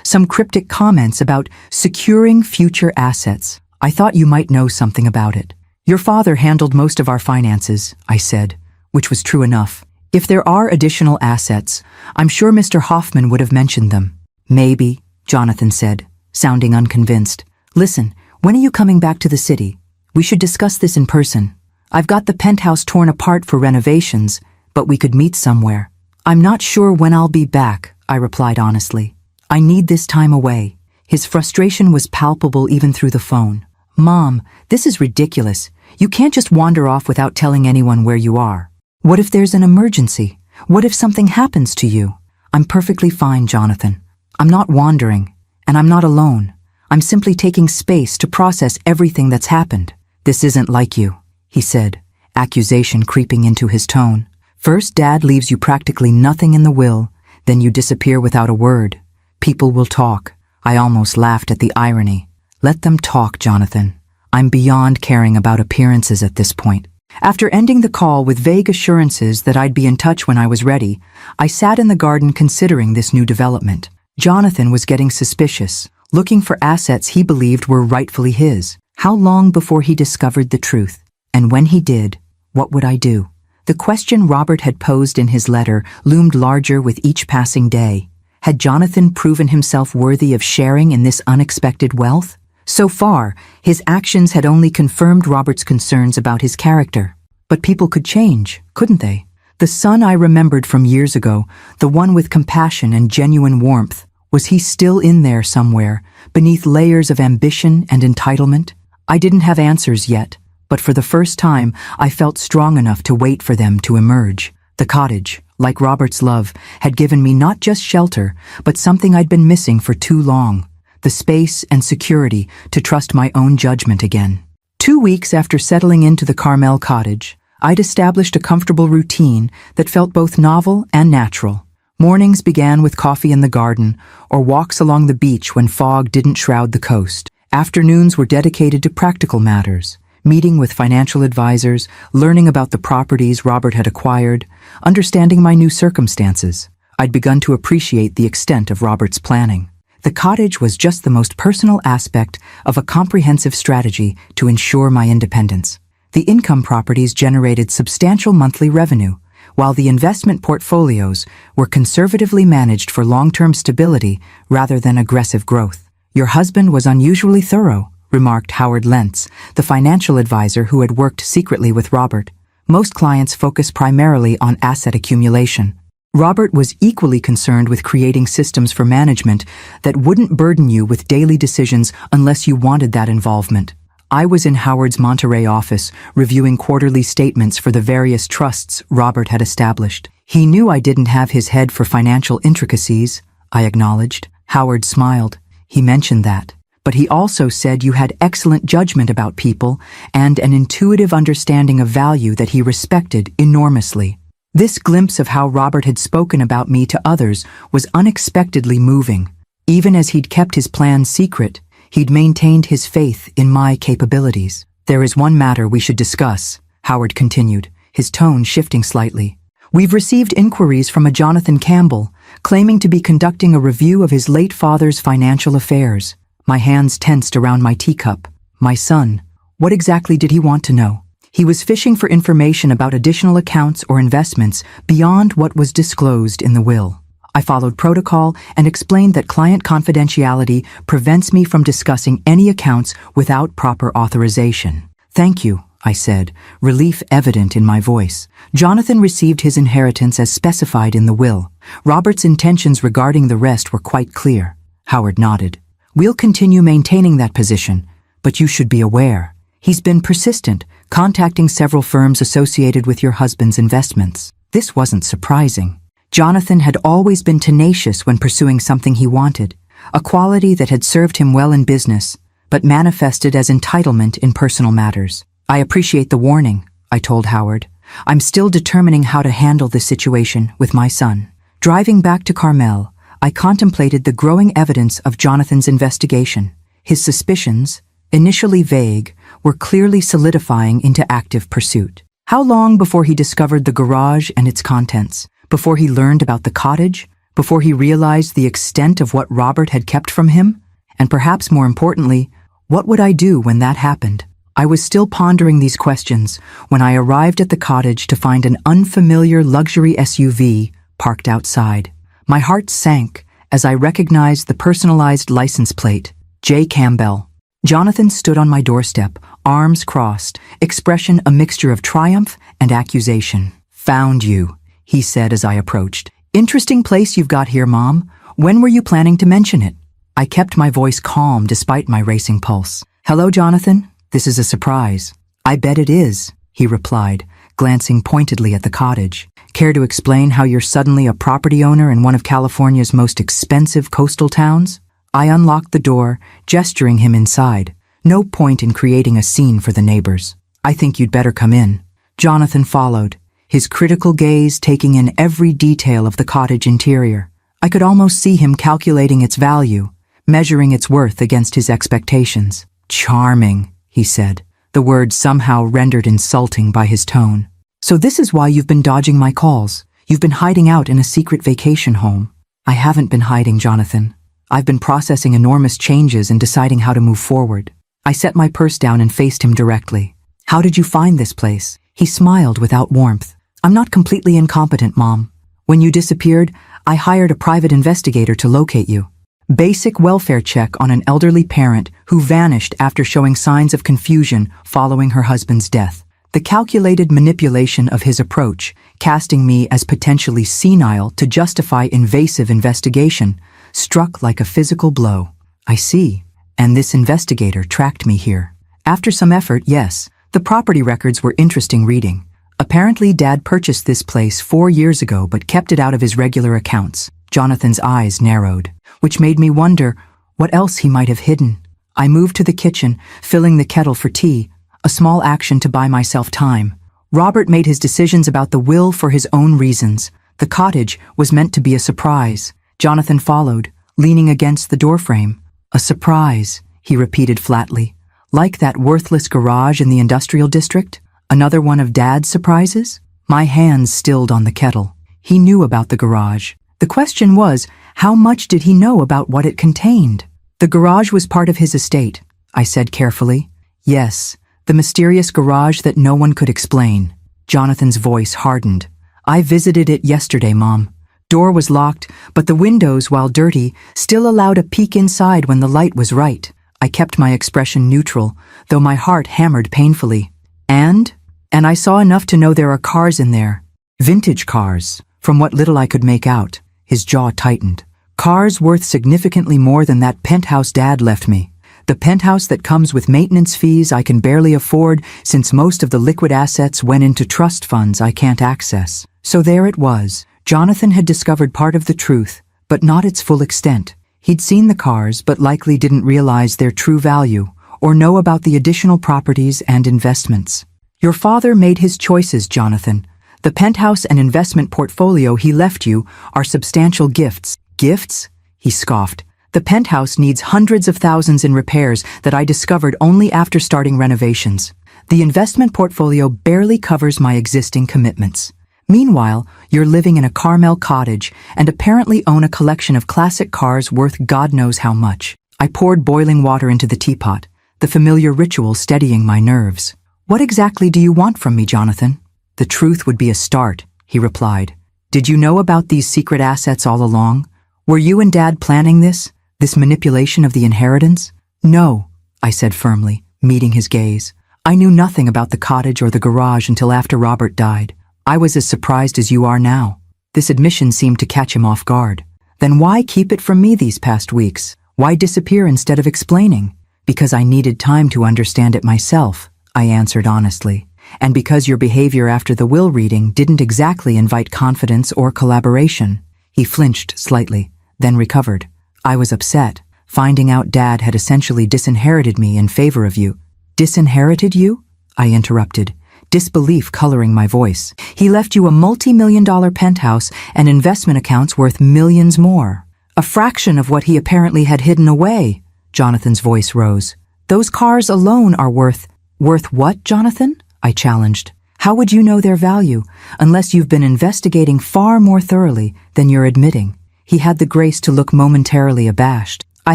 some cryptic comments about securing future assets. I thought you might know something about it." "Your father handled most of our finances," I said, which was true enough. "If there are additional assets, I'm sure Mr. Hoffman would have mentioned them." "Maybe," Jonathan said, sounding unconvinced. "Listen, when are you coming back to the city? We should discuss this in person. I've got the penthouse torn apart for renovations, but we could meet somewhere." "I'm not sure when I'll be back," I replied honestly. "I need this time away." His frustration was palpable even through the phone. "Mom, this is ridiculous. You can't just wander off without telling anyone where you are. What if there's an emergency? What if something happens to you?" "I'm perfectly fine, Jonathan. I'm not wandering, and I'm not alone. I'm simply taking space to process everything that's happened." "This isn't like you," he said, accusation creeping into his tone. "First, Dad leaves you practically nothing in the will, then you disappear without a word. People will talk." I almost laughed at the irony. "Let them talk, Jonathan. I'm beyond caring about appearances at this point." After ending the call with vague assurances that I'd be in touch when I was ready, I sat in the garden considering this new development. Jonathan was getting suspicious, looking for assets he believed were rightfully his. How long before he discovered the truth? And when he did, what would I do? The question Robert had posed in his letter loomed larger with each passing day. Had Jonathan proven himself worthy of sharing in this unexpected wealth? So far, his actions had only confirmed Robert's concerns about his character. But people could change, couldn't they? The son I remembered from years ago, the one with compassion and genuine warmth, was he still in there somewhere, beneath layers of ambition and entitlement? I didn't have answers yet, but for the first time, I felt strong enough to wait for them to emerge. The cottage, like Robert's love, had given me not just shelter, but something I'd been missing for too long. The space and security to trust my own judgment again. 2 weeks after settling into the Carmel cottage, I'd established a comfortable routine that felt both novel and natural. Mornings began with coffee in the garden or walks along the beach when fog didn't shroud the coast. Afternoons were dedicated to practical matters, meeting with financial advisors, learning about the properties Robert had acquired, understanding my new circumstances. I'd begun to appreciate the extent of Robert's planning. The cottage was just the most personal aspect of a comprehensive strategy to ensure my independence. The income properties generated substantial monthly revenue, while the investment portfolios were conservatively managed for long-term stability rather than aggressive growth. "Your husband was unusually thorough," remarked Howard Lentz, the financial advisor who had worked secretly with Robert. "Most clients focus primarily on asset accumulation. Robert was equally concerned with creating systems for management that wouldn't burden you with daily decisions unless you wanted that involvement." I was in Howard's Monterey office, reviewing quarterly statements for the various trusts Robert had established. He knew I didn't have his head for financial intricacies, I acknowledged. Howard smiled. "He mentioned that. But he also said you had excellent judgment about people and an intuitive understanding of value that he respected enormously. This glimpse of how Robert had spoken about me to others was unexpectedly moving. Even as he'd kept his plans secret, he'd maintained his faith in my capabilities. "There is one matter we should discuss," Howard continued, his tone shifting slightly. "We've received inquiries from a Jonathan Campbell, claiming to be conducting a review of his late father's financial affairs." My hands tensed around my teacup. My son. What exactly did he want to know? He was fishing for information about additional accounts or investments beyond what was disclosed in the will. I followed protocol and explained that client confidentiality prevents me from discussing any accounts without proper authorization. "Thank you," I said, relief evident in my voice. Jonathan received his inheritance as specified in the will. Robert's intentions regarding the rest were quite clear. Howard nodded. "We'll continue maintaining that position, but you should be aware. He's been persistent, contacting several firms associated with your husband's investments." This wasn't surprising. Jonathan had always been tenacious when pursuing something he wanted, a quality that had served him well in business, but manifested as entitlement in personal matters. "I appreciate the warning," I told Howard. "I'm still determining how to handle this situation with my son." Driving back to Carmel, I contemplated the growing evidence of Jonathan's investigation. His suspicions, initially vague, were clearly solidifying into active pursuit. How long before he discovered the garage and its contents? Before he learned about the cottage? Before he realized the extent of what Robert had kept from him? And perhaps more importantly, what would I do when that happened? I was still pondering these questions when I arrived at the cottage to find an unfamiliar luxury SUV parked outside. My heart sank as I recognized the personalized license plate, J. Campbell. Jonathan stood on my doorstep, arms crossed, expression a mixture of triumph and accusation. "Found you," he said as I approached. "Interesting place you've got here, Mom. When were you planning to mention it?" I kept my voice calm despite my racing pulse. "Hello, Jonathan. This is a surprise." "I bet it is," he replied, glancing pointedly at the cottage. "Care to explain how you're suddenly a property owner in one of California's most expensive coastal towns?" I unlocked the door, gesturing him inside. No point in creating a scene for the neighbors. "I think you'd better come in." Jonathan followed, his critical gaze taking in every detail of the cottage interior. I could almost see him calculating its value, measuring its worth against his expectations. "Charming," he said, the word somehow rendered insulting by his tone. "So this is why you've been dodging my calls. You've been hiding out in a secret vacation home." "I haven't been hiding, Jonathan. I've been processing enormous changes and deciding how to move forward." I set my purse down and faced him directly. "How did you find this place?" He smiled without warmth. "I'm not completely incompetent, Mom. When you disappeared, I hired a private investigator to locate you. Basic welfare check on an elderly parent who vanished after showing signs of confusion following her husband's death. The calculated manipulation of his approach, casting me as potentially senile to justify invasive investigation, struck like a physical blow. I see. And this investigator tracked me here. After some effort, yes. The property records were interesting reading. Apparently, Dad purchased this place 4 years ago but kept it out of his regular accounts. Jonathan's eyes narrowed, which made me wonder what else he might have hidden. I moved to the kitchen, filling the kettle for tea, a small action to buy myself time. Robert made his decisions about the will for his own reasons. The cottage was meant to be a surprise. Jonathan followed, leaning against the doorframe. "A surprise," he repeated flatly. "Like that worthless garage in the industrial district? Another one of Dad's surprises?" My hands stilled on the kettle. He knew about the garage. The question was, how much did he know about what it contained? "The garage was part of his estate," I said carefully. "Yes, the mysterious garage that no one could explain." Jonathan's voice hardened. "I visited it yesterday, Mom. Door was locked, but the windows, while dirty, still allowed a peek inside when the light was right." I kept my expression neutral, though my heart hammered painfully. And I saw enough to know there are cars in there. Vintage cars, from what little I could make out." His jaw tightened. "Cars worth significantly more than that penthouse Dad left me. The penthouse that comes with maintenance fees I can barely afford since most of the liquid assets went into trust funds I can't access." So there it was. Jonathan had discovered part of the truth, but not its full extent. He'd seen the cars but likely didn't realize their true value or know about the additional properties and investments. Your father made his choices, Jonathan. The penthouse and investment portfolio he left you are substantial gifts. Gifts? He scoffed. The penthouse needs hundreds of thousands in repairs that I discovered only after starting renovations. The investment portfolio barely covers my existing commitments. Meanwhile, you're living in a Carmel cottage and apparently own a collection of classic cars worth God knows how much. I poured boiling water into the teapot, the familiar ritual steadying my nerves. What exactly do you want from me, Jonathan? The truth would be a start, he replied. Did you know about these secret assets all along? Were you and Dad planning this manipulation of the inheritance? No, I said firmly, meeting his gaze. I knew nothing about the cottage or the garage until after Robert died. I was as surprised as you are now. This admission seemed to catch him off guard. Then why keep it from me these past weeks? Why disappear instead of explaining? Because I needed time to understand it myself, I answered honestly. And because your behavior after the will reading didn't exactly invite confidence or collaboration. He flinched slightly, then recovered. I was upset, finding out Dad had essentially disinherited me in favor of you. Disinherited you? I interrupted, disbelief coloring my voice. He left you a multi-million-dollar penthouse and investment accounts worth millions more. A fraction of what he apparently had hidden away. Jonathan's voice rose. Those cars alone are worth what, Jonathan? I challenged. How would you know their value unless you've been investigating far more thoroughly than you're admitting? He had the grace to look momentarily abashed. I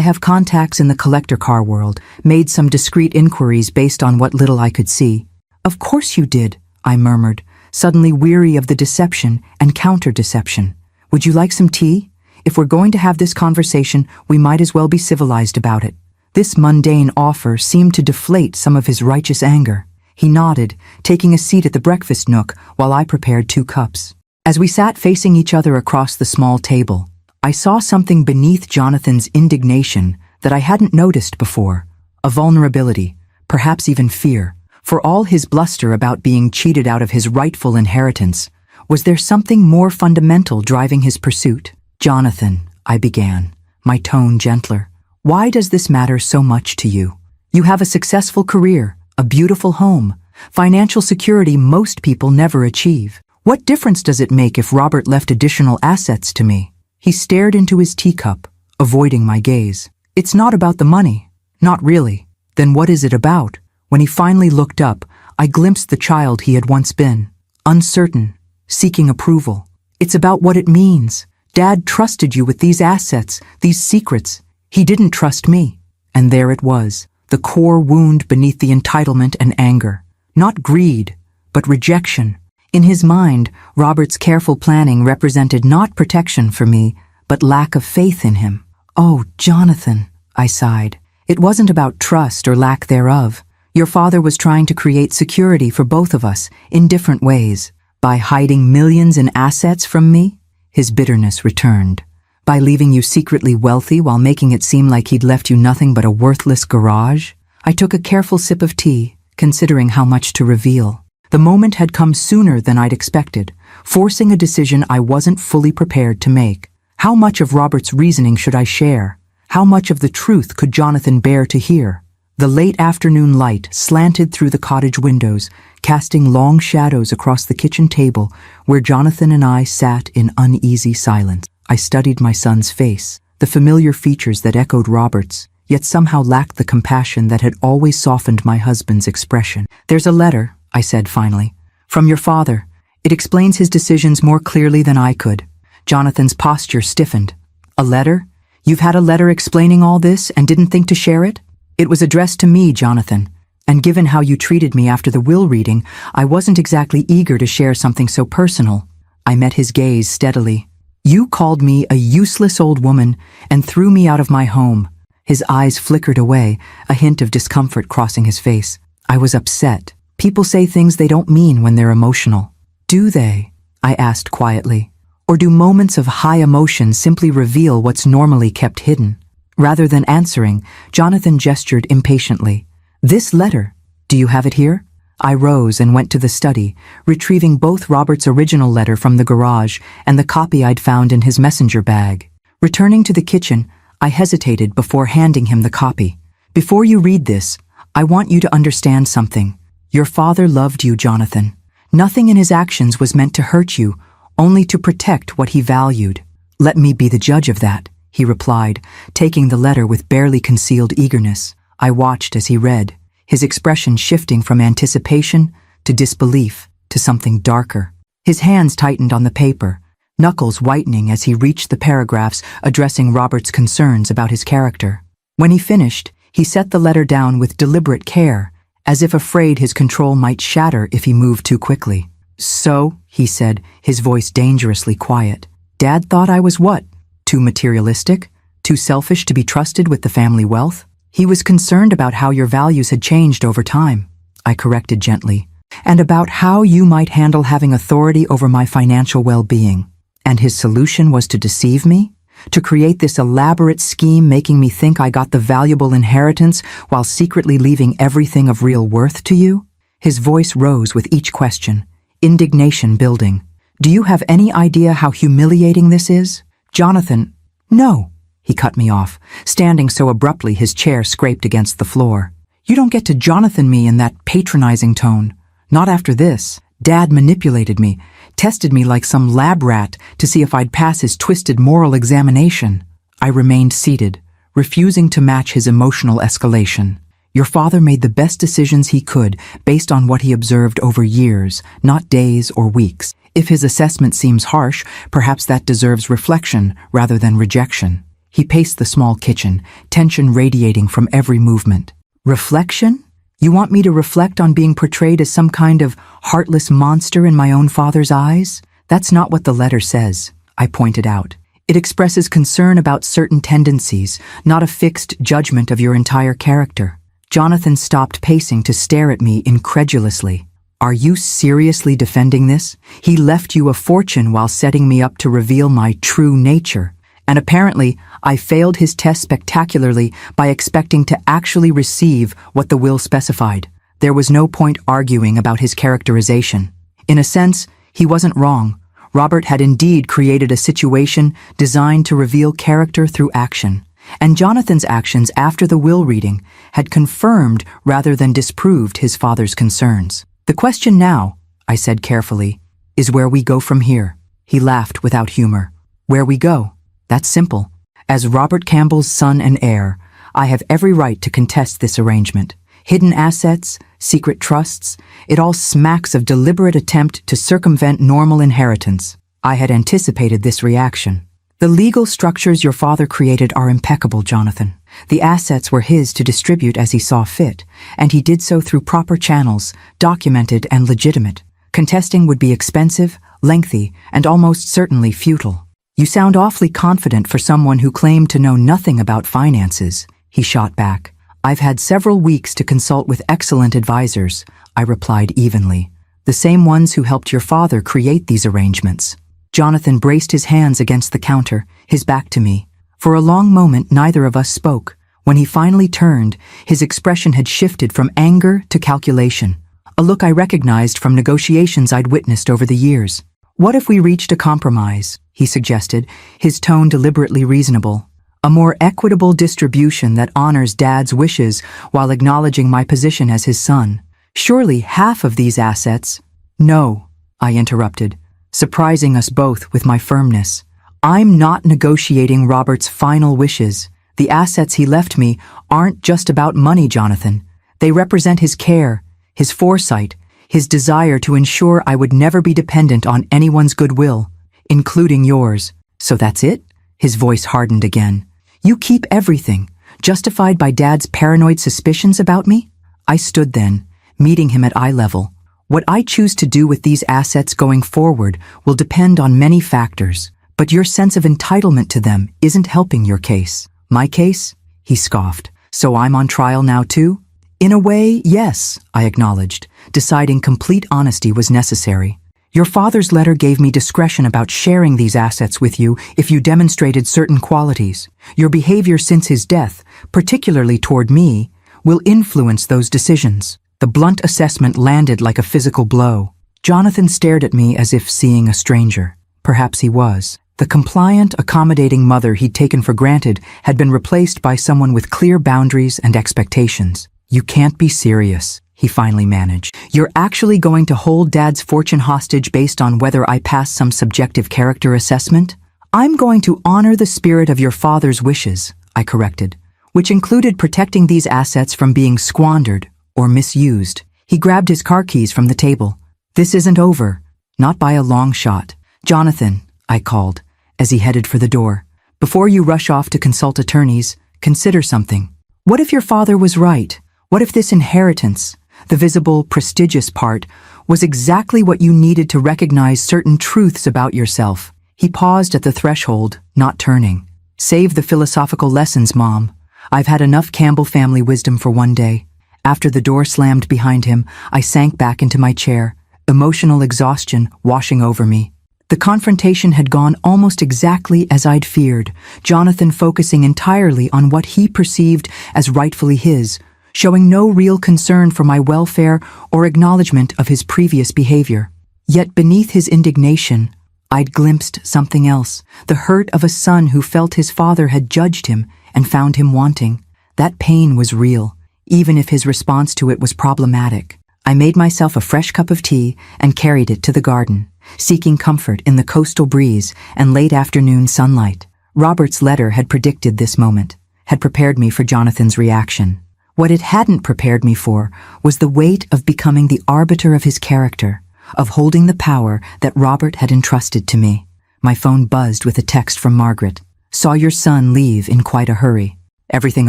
have contacts in the collector car world, made some discreet inquiries based on what little I could see. Of course you did, I murmured, suddenly weary of the deception and counter-deception. Would you like some tea? If we're going to have this conversation, we might as well be civilized about it. This mundane offer seemed to deflate some of his righteous anger. He nodded, taking a seat at the breakfast nook while I prepared 2 cups. As we sat facing each other across the small table, I saw something beneath Jonathan's indignation that I hadn't noticed before. A vulnerability, perhaps even fear. For all his bluster about being cheated out of his rightful inheritance, was there something more fundamental driving his pursuit? Jonathan, I began, my tone gentler. Why does this matter so much to you? You have a successful career, a beautiful home, financial security most people never achieve. What difference does it make if Robert left additional assets to me? He stared into his teacup, avoiding my gaze. It's not about the money. Not really. Then what is it about? When he finally looked up, I glimpsed the child he had once been. Uncertain, seeking approval. It's about what it means. Dad trusted you with these assets, these secrets. He didn't trust me. And there it was, the core wound beneath the entitlement and anger. Not greed, but rejection. In his mind, Robert's careful planning represented not protection for me, but lack of faith in him. Oh, Jonathan, I sighed. It wasn't about trust or lack thereof. Your father was trying to create security for both of us in different ways. By hiding millions in assets from me, his bitterness returned. By leaving you secretly wealthy while making it seem like he'd left you nothing but a worthless garage. I took a careful sip of tea, considering how much to reveal. The moment had come sooner than I'd expected, forcing a decision I wasn't fully prepared to make. How much of Robert's reasoning should I share? How much of the truth could Jonathan bear to hear? The late afternoon light slanted through the cottage windows, casting long shadows across the kitchen table where Jonathan and I sat in uneasy silence. I studied my son's face, the familiar features that echoed Robert's, yet somehow lacked the compassion that had always softened my husband's expression. There's a letter, I said finally, from your father. It explains his decisions more clearly than I could. Jonathan's posture stiffened. A letter? You've had a letter explaining all this and didn't think to share it? It was addressed to me, Jonathan, and given how you treated me after the will reading, I wasn't exactly eager to share something so personal. I met his gaze steadily. You called me a useless old woman and threw me out of my home. His eyes flickered away, a hint of discomfort crossing his face. I was upset. People say things they don't mean when they're emotional. Do they? I asked quietly. Or do moments of high emotion simply reveal what's normally kept hidden? Rather than answering, Jonathan gestured impatiently. This letter, do you have it here? I rose and went to the study, retrieving both Robert's original letter from the garage and the copy I'd found in his messenger bag. Returning to the kitchen, I hesitated before handing him the copy. Before you read this, I want you to understand something. Your father loved you, Jonathan. Nothing in his actions was meant to hurt you, only to protect what he valued. Let me be the judge of that, he replied, taking the letter with barely concealed eagerness. I watched as he read, his expression shifting from anticipation to disbelief to something darker. His hands tightened on the paper, knuckles whitening as he reached the paragraphs addressing Robert's concerns about his character. When he finished, he set the letter down with deliberate care, as if afraid his control might shatter if he moved too quickly. So, he said, his voice dangerously quiet, Dad thought I was what? Too materialistic? Too selfish to be trusted with the family wealth? He was concerned about how your values had changed over time, I corrected gently, and about how you might handle having authority over my financial well-being. And his solution was to deceive me? To create this elaborate scheme making me think I got the valuable inheritance while secretly leaving everything of real worth to you? His voice rose with each question, indignation building. Do you have any idea how humiliating this is? Jonathan, no, he cut me off, standing so abruptly his chair scraped against the floor. You don't get to Jonathan me in that patronizing tone. Not after this. Dad manipulated me, tested me like some lab rat to see if I'd pass his twisted moral examination. I remained seated, refusing to match his emotional escalation. Your father made the best decisions he could based on what he observed over years, not days or weeks. If his assessment seems harsh, perhaps that deserves reflection rather than rejection. He paced the small kitchen, tension radiating from every movement. Reflection? You want me to reflect on being portrayed as some kind of heartless monster in my own father's eyes? That's not what the letter says, I pointed out. It expresses concern about certain tendencies, not a fixed judgment of your entire character. Jonathan stopped pacing to stare at me incredulously. Are you seriously defending this? He left you a fortune while setting me up to reveal my true nature. And apparently, I failed his test spectacularly by expecting to actually receive what the will specified. There was no point arguing about his characterization. In a sense, he wasn't wrong. Robert had indeed created a situation designed to reveal character through action. And Jonathan's actions after the will reading had confirmed rather than disproved his father's concerns. The question now, I said carefully, is where we go from here. He laughed without humor. Where we go? That's simple. As Robert Campbell's son and heir, I have every right to contest this arrangement. Hidden assets, secret trusts, it all smacks of deliberate attempt to circumvent normal inheritance. I had anticipated this reaction. The legal structures your father created are impeccable, Jonathan. The assets were his to distribute as he saw fit, and he did so through proper channels, documented and legitimate. Contesting would be expensive, lengthy, and almost certainly futile. You sound awfully confident for someone who claimed to know nothing about finances, he shot back. I've had several weeks to consult with excellent advisors, I replied evenly. The same ones who helped your father create these arrangements. Jonathan braced his hands against the counter, his back to me. For a long moment, neither of us spoke. When he finally turned, his expression had shifted from anger to calculation, a look I recognized from negotiations I'd witnessed over the years. What if we reached a compromise, he suggested, his tone deliberately reasonable. A more equitable distribution that honors Dad's wishes while acknowledging my position as his son. Surely half of these assets— No, I interrupted, surprising us both with my firmness. I'm not negotiating Robert's final wishes. The assets he left me aren't just about money, Jonathan. They represent his care, his foresight, his desire to ensure I would never be dependent on anyone's goodwill, including yours. So that's it? His voice hardened again. You keep everything, justified by Dad's paranoid suspicions about me? I stood then, meeting him at eye level. What I choose to do with these assets going forward will depend on many factors, but your sense of entitlement to them isn't helping your case. My case? He scoffed. So I'm on trial now too? In a way, yes, I acknowledged, deciding complete honesty was necessary. Your father's letter gave me discretion about sharing these assets with you if you demonstrated certain qualities. Your behavior since his death, particularly toward me, will influence those decisions. The blunt assessment landed like a physical blow. Jonathan stared at me as if seeing a stranger. Perhaps he was. The compliant, accommodating mother he'd taken for granted had been replaced by someone with clear boundaries and expectations. "You can't be serious," he finally managed. "You're actually going to hold Dad's fortune hostage based on whether I pass some subjective character assessment?" "I'm going to honor the spirit of your father's wishes," I corrected, "which included protecting these assets from being squandered or misused." He grabbed his car keys from the table. "This isn't over. Not by a long shot." "Jonathan," I called, as he headed for the door, "before you rush off to consult attorneys, consider something. What if your father was right? What if this inheritance, the visible, prestigious part, was exactly what you needed to recognize certain truths about yourself?" He paused at the threshold, not turning. "Save the philosophical lessons, Mom. I've had enough Campbell family wisdom for one day." After the door slammed behind him, I sank back into my chair, emotional exhaustion washing over me. The confrontation had gone almost exactly as I'd feared, Jonathan focusing entirely on what he perceived as rightfully his, showing no real concern for my welfare or acknowledgement of his previous behavior. Yet beneath his indignation, I'd glimpsed something else, the hurt of a son who felt his father had judged him and found him wanting. That pain was real, even if his response to it was problematic. I made myself a fresh cup of tea and carried it to the garden, seeking comfort in the coastal breeze and late afternoon sunlight. Robert's letter had predicted this moment, had prepared me for Jonathan's reaction. What it hadn't prepared me for was the weight of becoming the arbiter of his character, of holding the power that Robert had entrusted to me. My phone buzzed with a text from Margaret. "Saw your son leave in quite a hurry. Everything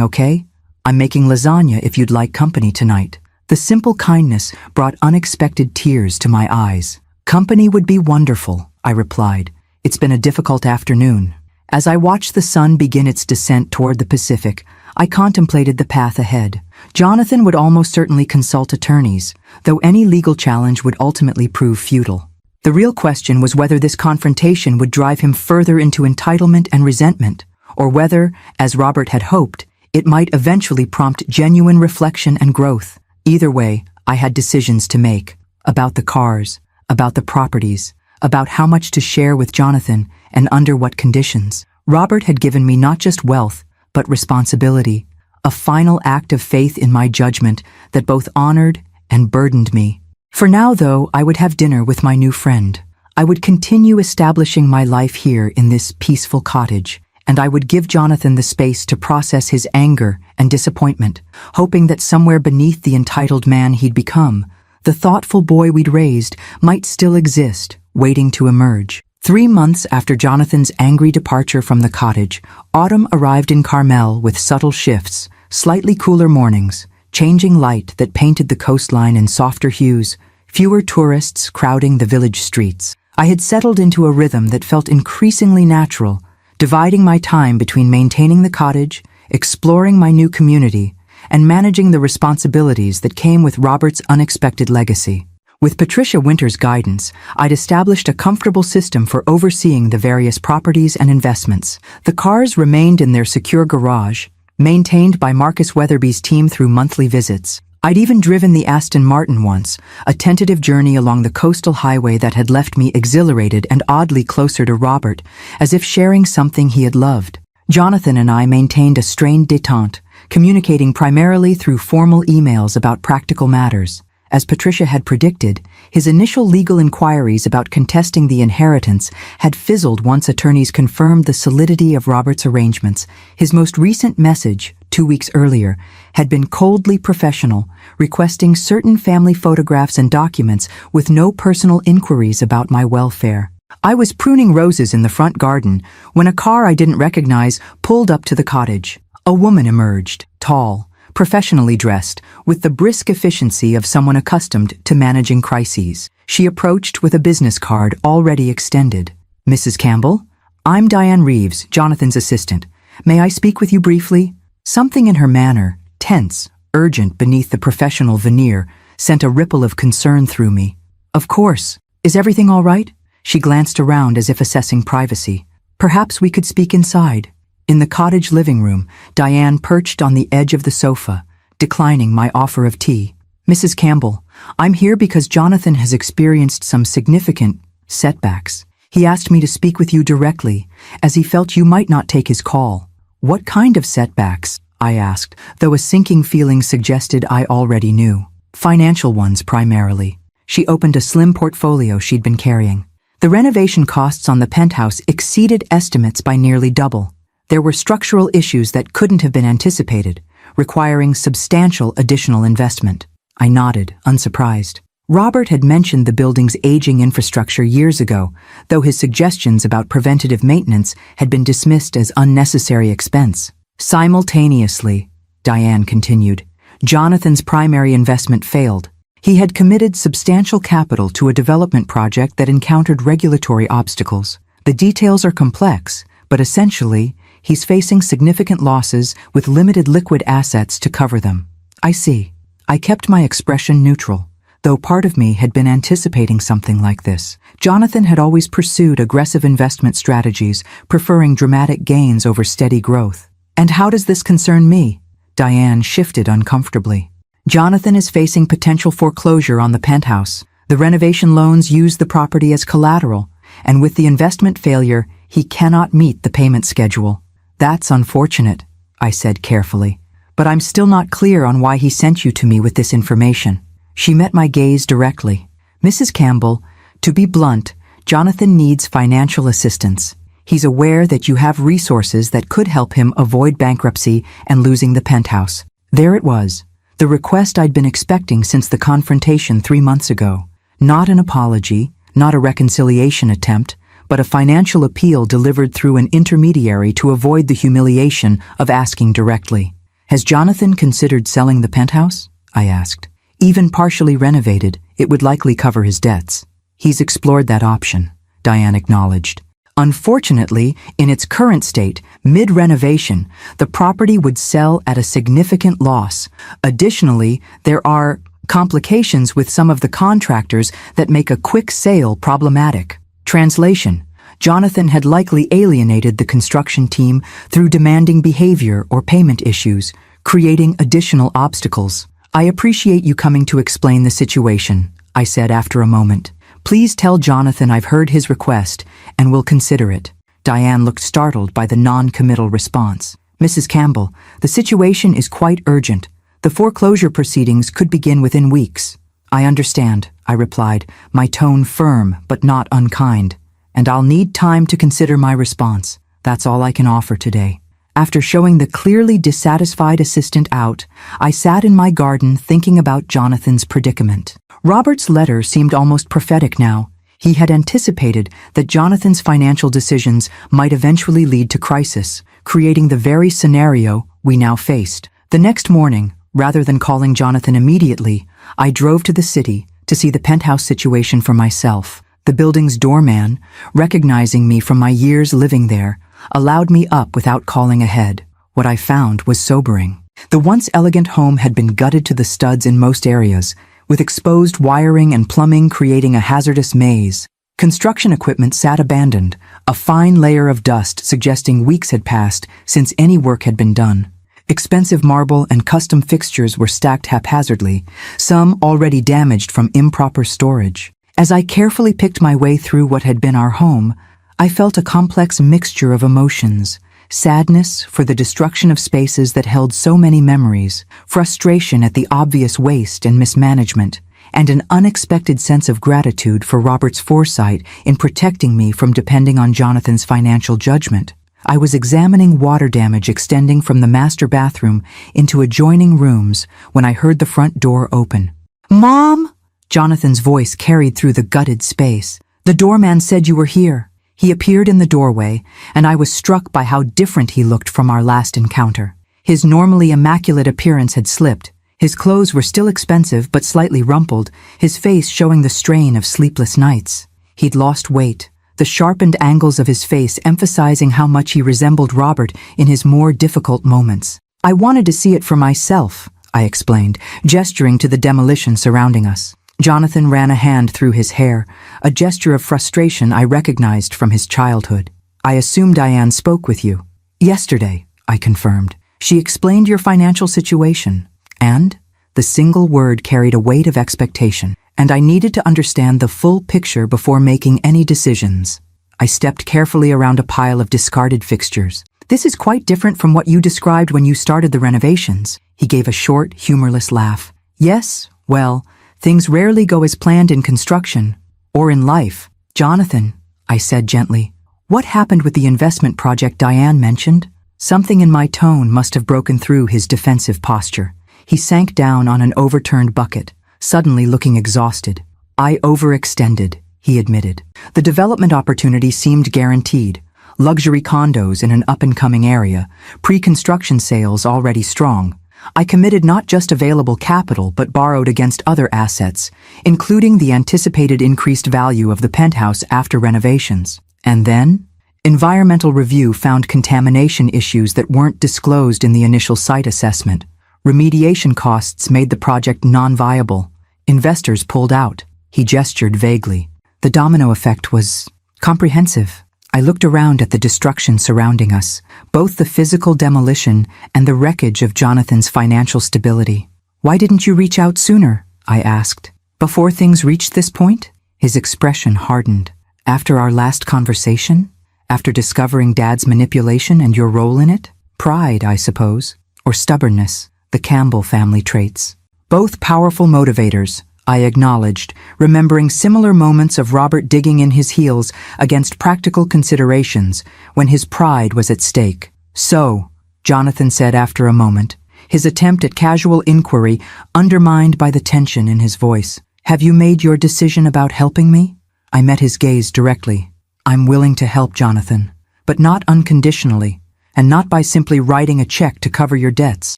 okay? I'm making lasagna if you'd like company tonight." The simple kindness brought unexpected tears to my eyes. "Company would be wonderful," I replied. "It's been a difficult afternoon." As I watched the sun begin its descent toward the Pacific, I contemplated the path ahead. Jonathan would almost certainly consult attorneys, though any legal challenge would ultimately prove futile. The real question was whether this confrontation would drive him further into entitlement and resentment, or whether, as Robert had hoped, it might eventually prompt genuine reflection and growth. Either way, I had decisions to make, about the cars, about the properties, about how much to share with Jonathan and under what conditions. Robert had given me not just wealth, but responsibility, a final act of faith in my judgment that both honored and burdened me. For now, though, I would have dinner with my new friend. I would continue establishing my life here in this peaceful cottage, and I would give Jonathan the space to process his anger and disappointment, hoping that somewhere beneath the entitled man he'd become, the thoughtful boy we'd raised might still exist, waiting to emerge. 3 months after Jonathan's angry departure from the cottage, autumn arrived in Carmel with subtle shifts, slightly cooler mornings, changing light that painted the coastline in softer hues, fewer tourists crowding the village streets. I had settled into a rhythm that felt increasingly natural, dividing my time between maintaining the cottage, exploring my new community, and managing the responsibilities that came with Robert's unexpected legacy. With Patricia Winter's guidance, I'd established a comfortable system for overseeing the various properties and investments. The cars remained in their secure garage, maintained by Marcus Weatherby's team through monthly visits. I'd even driven the Aston Martin once, a tentative journey along the coastal highway that had left me exhilarated and oddly closer to Robert, as if sharing something he had loved. Jonathan and I maintained a strained détente, communicating primarily through formal emails about practical matters. As Patricia had predicted, his initial legal inquiries about contesting the inheritance had fizzled once attorneys confirmed the solidity of Robert's arrangements. His most recent message, 2 weeks earlier, had been coldly professional, requesting certain family photographs and documents with no personal inquiries about my welfare. I was pruning roses in the front garden when a car I didn't recognize pulled up to the cottage. A woman emerged, tall, professionally dressed, with the brisk efficiency of someone accustomed to managing crises. She approached with a business card already extended. "Mrs. Campbell? I'm Diane Reeves, Jonathan's assistant. May I speak with you briefly?" Something in her manner, tense, urgent beneath the professional veneer, sent a ripple of concern through me. "Of course. Is everything all right?" She glanced around as if assessing privacy. "Perhaps we could speak inside." In the cottage living room, Diane perched on the edge of the sofa, declining my offer of tea. "Mrs. Campbell, I'm here because Jonathan has experienced some significant setbacks. He asked me to speak with you directly, as he felt you might not take his call. What kind of setbacks? I asked, though a sinking feeling suggested I already knew. Financial ones, primarily. She opened a slim portfolio she'd been carrying. The renovation costs on the penthouse exceeded estimates by nearly double. There were structural issues that couldn't have been anticipated, requiring substantial additional investment. I nodded, unsurprised. Robert had mentioned the building's aging infrastructure years ago, though his suggestions about preventative maintenance had been dismissed as unnecessary expense. Simultaneously, Diane continued, Jonathan's primary investment failed. He had committed substantial capital to a development project that encountered regulatory obstacles. The details are complex, but essentially, he's facing significant losses with limited liquid assets to cover them. I see. I kept my expression neutral, though part of me had been anticipating something like this. Jonathan had always pursued aggressive investment strategies, preferring dramatic gains over steady growth. And how does this concern me? Diane shifted uncomfortably. Jonathan is facing potential foreclosure on the penthouse. The renovation loans use the property as collateral, and with the investment failure, he cannot meet the payment schedule. That's unfortunate, I said carefully. But I'm still not clear on why he sent you to me with this information. She met my gaze directly. Mrs. Campbell, to be blunt, Jonathan needs financial assistance. He's aware that you have resources that could help him avoid bankruptcy and losing the penthouse. There it was. The request I'd been expecting since the confrontation 3 months ago. Not an apology, not a reconciliation attempt, but a financial appeal delivered through an intermediary to avoid the humiliation of asking directly. Has Jonathan considered selling the penthouse? I asked. Even partially renovated, it would likely cover his debts. He's explored that option, Diane acknowledged. Unfortunately, in its current state, mid-renovation, the property would sell at a significant loss. Additionally, there are complications with some of the contractors that make a quick sale problematic. Translation: Jonathan had likely alienated the construction team through demanding behavior or payment issues, creating additional obstacles. I appreciate you coming to explain the situation, I said after a moment. Please tell Jonathan I've heard his request and will consider it. Diane looked startled by the non-committal response. Mrs. Campbell, the situation is quite urgent. The foreclosure proceedings could begin within weeks. I understand, I replied, my tone firm but not unkind. And I'll need time to consider my response. That's all I can offer today. After showing the clearly dissatisfied assistant out, I sat in my garden thinking about Jonathan's predicament. Robert's letter seemed almost prophetic now. He had anticipated that Jonathan's financial decisions might eventually lead to crisis, creating the very scenario we now faced. The next morning, rather than calling Jonathan immediately, I drove to the city to see the penthouse situation for myself. The building's doorman, recognizing me from my years living there, allowed me up without calling ahead. What I found was sobering. The once elegant home had been gutted to the studs in most areas, with exposed wiring and plumbing creating a hazardous maze. Construction equipment sat abandoned, a fine layer of dust suggesting weeks had passed since any work had been done. Expensive marble and custom fixtures were stacked haphazardly, some already damaged from improper storage. As I carefully picked my way through what had been our home, I felt a complex mixture of emotions. Sadness for the destruction of spaces that held so many memories, frustration at the obvious waste and mismanagement, and an unexpected sense of gratitude for Robert's foresight in protecting me from depending on Jonathan's financial judgment. I was examining water damage extending from the master bathroom into adjoining rooms when I heard the front door open. "Mom!" Jonathan's voice carried through the gutted space. "The doorman said you were here." He appeared in the doorway, and I was struck by how different he looked from our last encounter. His normally immaculate appearance had slipped. His clothes were still expensive but slightly rumpled, his face showing the strain of sleepless nights. He'd lost weight, the sharpened angles of his face emphasizing how much he resembled Robert in his more difficult moments. "I wanted to see it for myself," I explained, gesturing to the demolition surrounding us. Jonathan ran a hand through his hair, a gesture of frustration I recognized from his childhood. "I assume Diane spoke with you." "Yesterday," I confirmed. "She explained your financial situation." And the single word carried a weight of expectation, and I needed to understand the full picture before making any decisions. I stepped carefully around a pile of discarded fixtures. This is quite different from what you described when you started the renovations. He gave a short, humorless laugh. Yes, well, things rarely go as planned in construction, or in life. Jonathan, I said gently, what happened with the investment project Diane mentioned? Something in my tone must have broken through his defensive posture. He sank down on an overturned bucket, suddenly looking exhausted. I overextended, he admitted. The development opportunity seemed guaranteed. Luxury condos in an up-and-coming area, pre-construction sales already strong. I committed not just available capital but borrowed against other assets, including the anticipated increased value of the penthouse after renovations. And then? Environmental review found contamination issues that weren't disclosed in the initial site assessment. Remediation costs made the project non-viable. Investors pulled out. He gestured vaguely. The domino effect was comprehensive. I looked around at the destruction surrounding us, both the physical demolition and the wreckage of Jonathan's financial stability. Why didn't you reach out sooner? I asked. Before things reached this point? His expression hardened. After our last conversation? After discovering Dad's manipulation and your role in it? Pride, I suppose. Or stubbornness, the Campbell family traits. Both powerful motivators, I acknowledged, remembering similar moments of Robert digging in his heels against practical considerations when his pride was at stake. So, Jonathan said after a moment, his attempt at casual inquiry undermined by the tension in his voice. Have you made your decision about helping me? I met his gaze directly. I'm willing to help, Jonathan, but not unconditionally, and not by simply writing a check to cover your debts.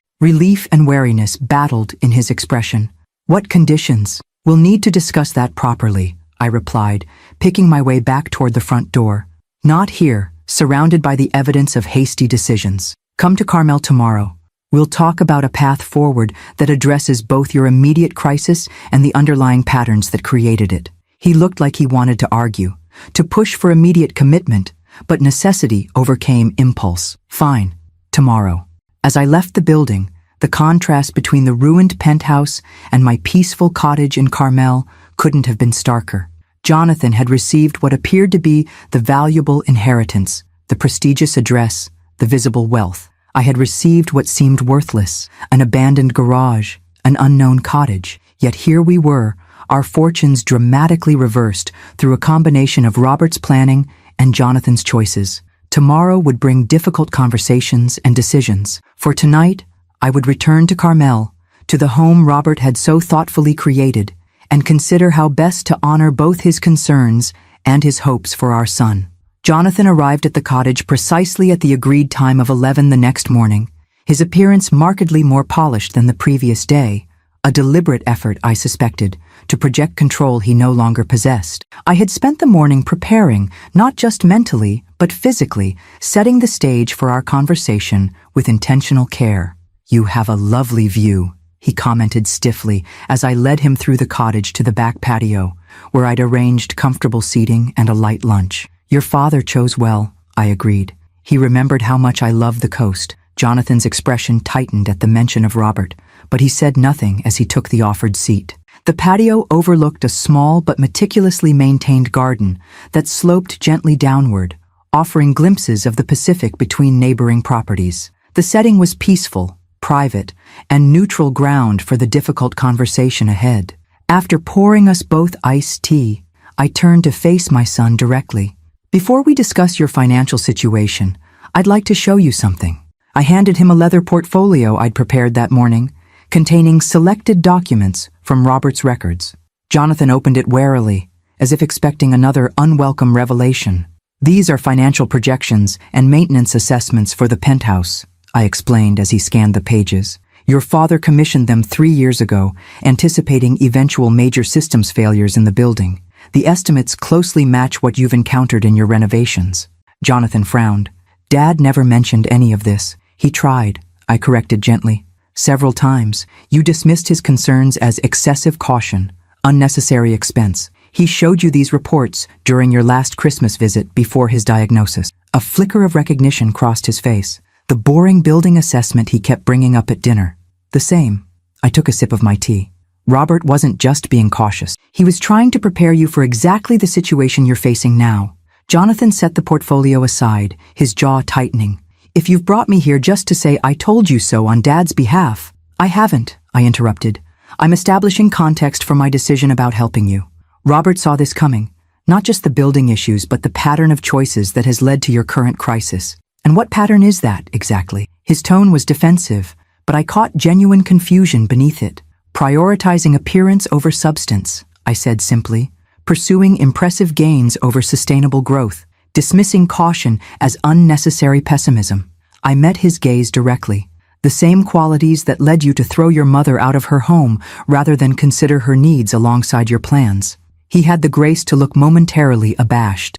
Relief and wariness battled in his expression. What conditions? We'll need to discuss that properly, I replied, picking my way back toward the front door. Not here, surrounded by the evidence of hasty decisions. Come to Carmel tomorrow. We'll talk about a path forward that addresses both your immediate crisis and the underlying patterns that created it. He looked like he wanted to argue, to push for immediate commitment, but necessity overcame impulse. Fine, tomorrow. As I left the building, the contrast between the ruined penthouse and my peaceful cottage in Carmel couldn't have been starker. Jonathan had received what appeared to be the valuable inheritance, the prestigious address, the visible wealth. I had received what seemed worthless, an abandoned garage, an unknown cottage. Yet here we were, our fortunes dramatically reversed through a combination of Robert's planning and Jonathan's choices. Tomorrow would bring difficult conversations and decisions. For tonight, I would return to Carmel, to the home Robert had so thoughtfully created, and consider how best to honor both his concerns and his hopes for our son. Jonathan arrived at the cottage precisely at the agreed time of 11 the next morning, his appearance markedly more polished than the previous day, a deliberate effort, I suspected, to project control he no longer possessed. I had spent the morning preparing, not just mentally, but physically, setting the stage for our conversation with intentional care. You have a lovely view, he commented stiffly as I led him through the cottage to the back patio, where I'd arranged comfortable seating and a light lunch. Your father chose well, I agreed. He remembered how much I loved the coast. Jonathan's expression tightened at the mention of Robert, but he said nothing as he took the offered seat. The patio overlooked a small but meticulously maintained garden that sloped gently downward, offering glimpses of the Pacific between neighboring properties. The setting was peaceful, private, and neutral ground for the difficult conversation ahead. After pouring us both iced tea, I turned to face my son directly. Before we discuss your financial situation, I'd like to show you something. I handed him a leather portfolio I'd prepared that morning, containing selected documents from Robert's records. Jonathan opened it warily, as if expecting another unwelcome revelation. These are financial projections and maintenance assessments for the penthouse, I explained as he scanned the pages. Your father commissioned them 3 years ago, anticipating eventual major systems failures in the building. The estimates closely match what you've encountered in your renovations. Jonathan frowned. Dad never mentioned any of this. He tried, I corrected gently. Several times, you dismissed his concerns as excessive caution, unnecessary expense. He showed you these reports during your last Christmas visit before his diagnosis. A flicker of recognition crossed his face. The boring building assessment he kept bringing up at dinner. The same. I took a sip of my tea. Robert wasn't just being cautious. He was trying to prepare you for exactly the situation you're facing now. Jonathan set the portfolio aside, his jaw tightening. If you've brought me here just to say I told you so on Dad's behalf— I haven't, I interrupted. I'm establishing context for my decision about helping you. Robert saw this coming. Not just the building issues, but the pattern of choices that has led to your current crisis. And what pattern is that, exactly? His tone was defensive, but I caught genuine confusion beneath it. Prioritizing appearance over substance, I said simply. Pursuing impressive gains over sustainable growth. Dismissing caution as unnecessary pessimism. I met his gaze directly. The same qualities that led you to throw your mother out of her home rather than consider her needs alongside your plans. He had the grace to look momentarily abashed.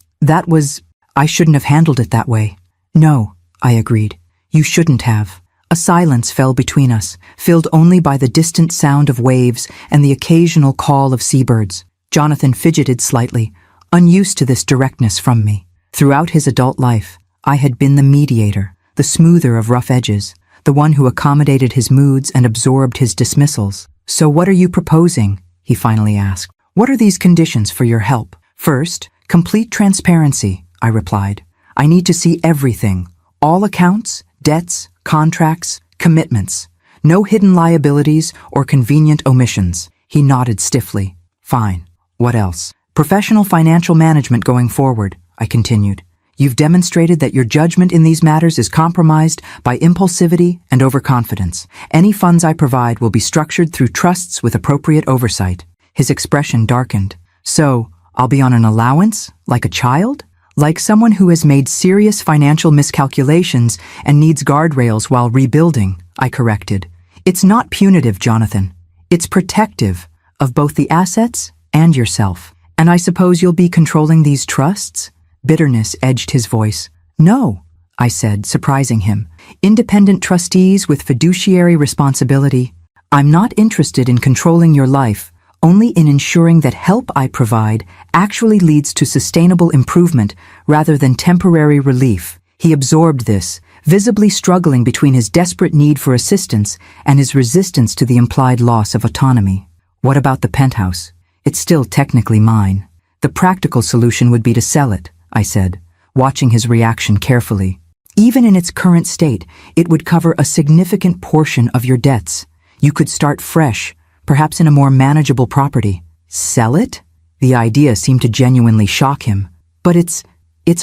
I shouldn't have handled it that way. No, I agreed. You shouldn't have. A silence fell between us, filled only by the distant sound of waves and the occasional call of seabirds. Jonathan fidgeted slightly, unused to this directness from me. Throughout his adult life, I had been the mediator, the smoother of rough edges, the one who accommodated his moods and absorbed his dismissals. So what are you proposing? He finally asked. What are these conditions for your help? First, complete transparency, I replied. I need to see everything. All accounts, debts, contracts, commitments. No hidden liabilities or convenient omissions. He nodded stiffly. Fine. What else? Professional financial management going forward, I continued. You've demonstrated that your judgment in these matters is compromised by impulsivity and overconfidence. Any funds I provide will be structured through trusts with appropriate oversight. His expression darkened. So, I'll be on an allowance? Like a child? Like someone who has made serious financial miscalculations and needs guardrails while rebuilding, I corrected. It's not punitive, Jonathan. It's protective of both the assets and yourself. And I suppose you'll be controlling these trusts? Bitterness edged his voice. No, I said, surprising him. Independent trustees with fiduciary responsibility. I'm not interested in controlling your life, only in ensuring that help I provide actually leads to sustainable improvement rather than temporary relief. He absorbed this, visibly struggling between his desperate need for assistance and his resistance to the implied loss of autonomy. What about the penthouse? It's still technically mine. The practical solution would be to sell it, I said, watching his reaction carefully. Even in its current state, it would cover a significant portion of your debts. You could start fresh, perhaps in a more manageable property. Sell it? The idea seemed to genuinely shock him. But it's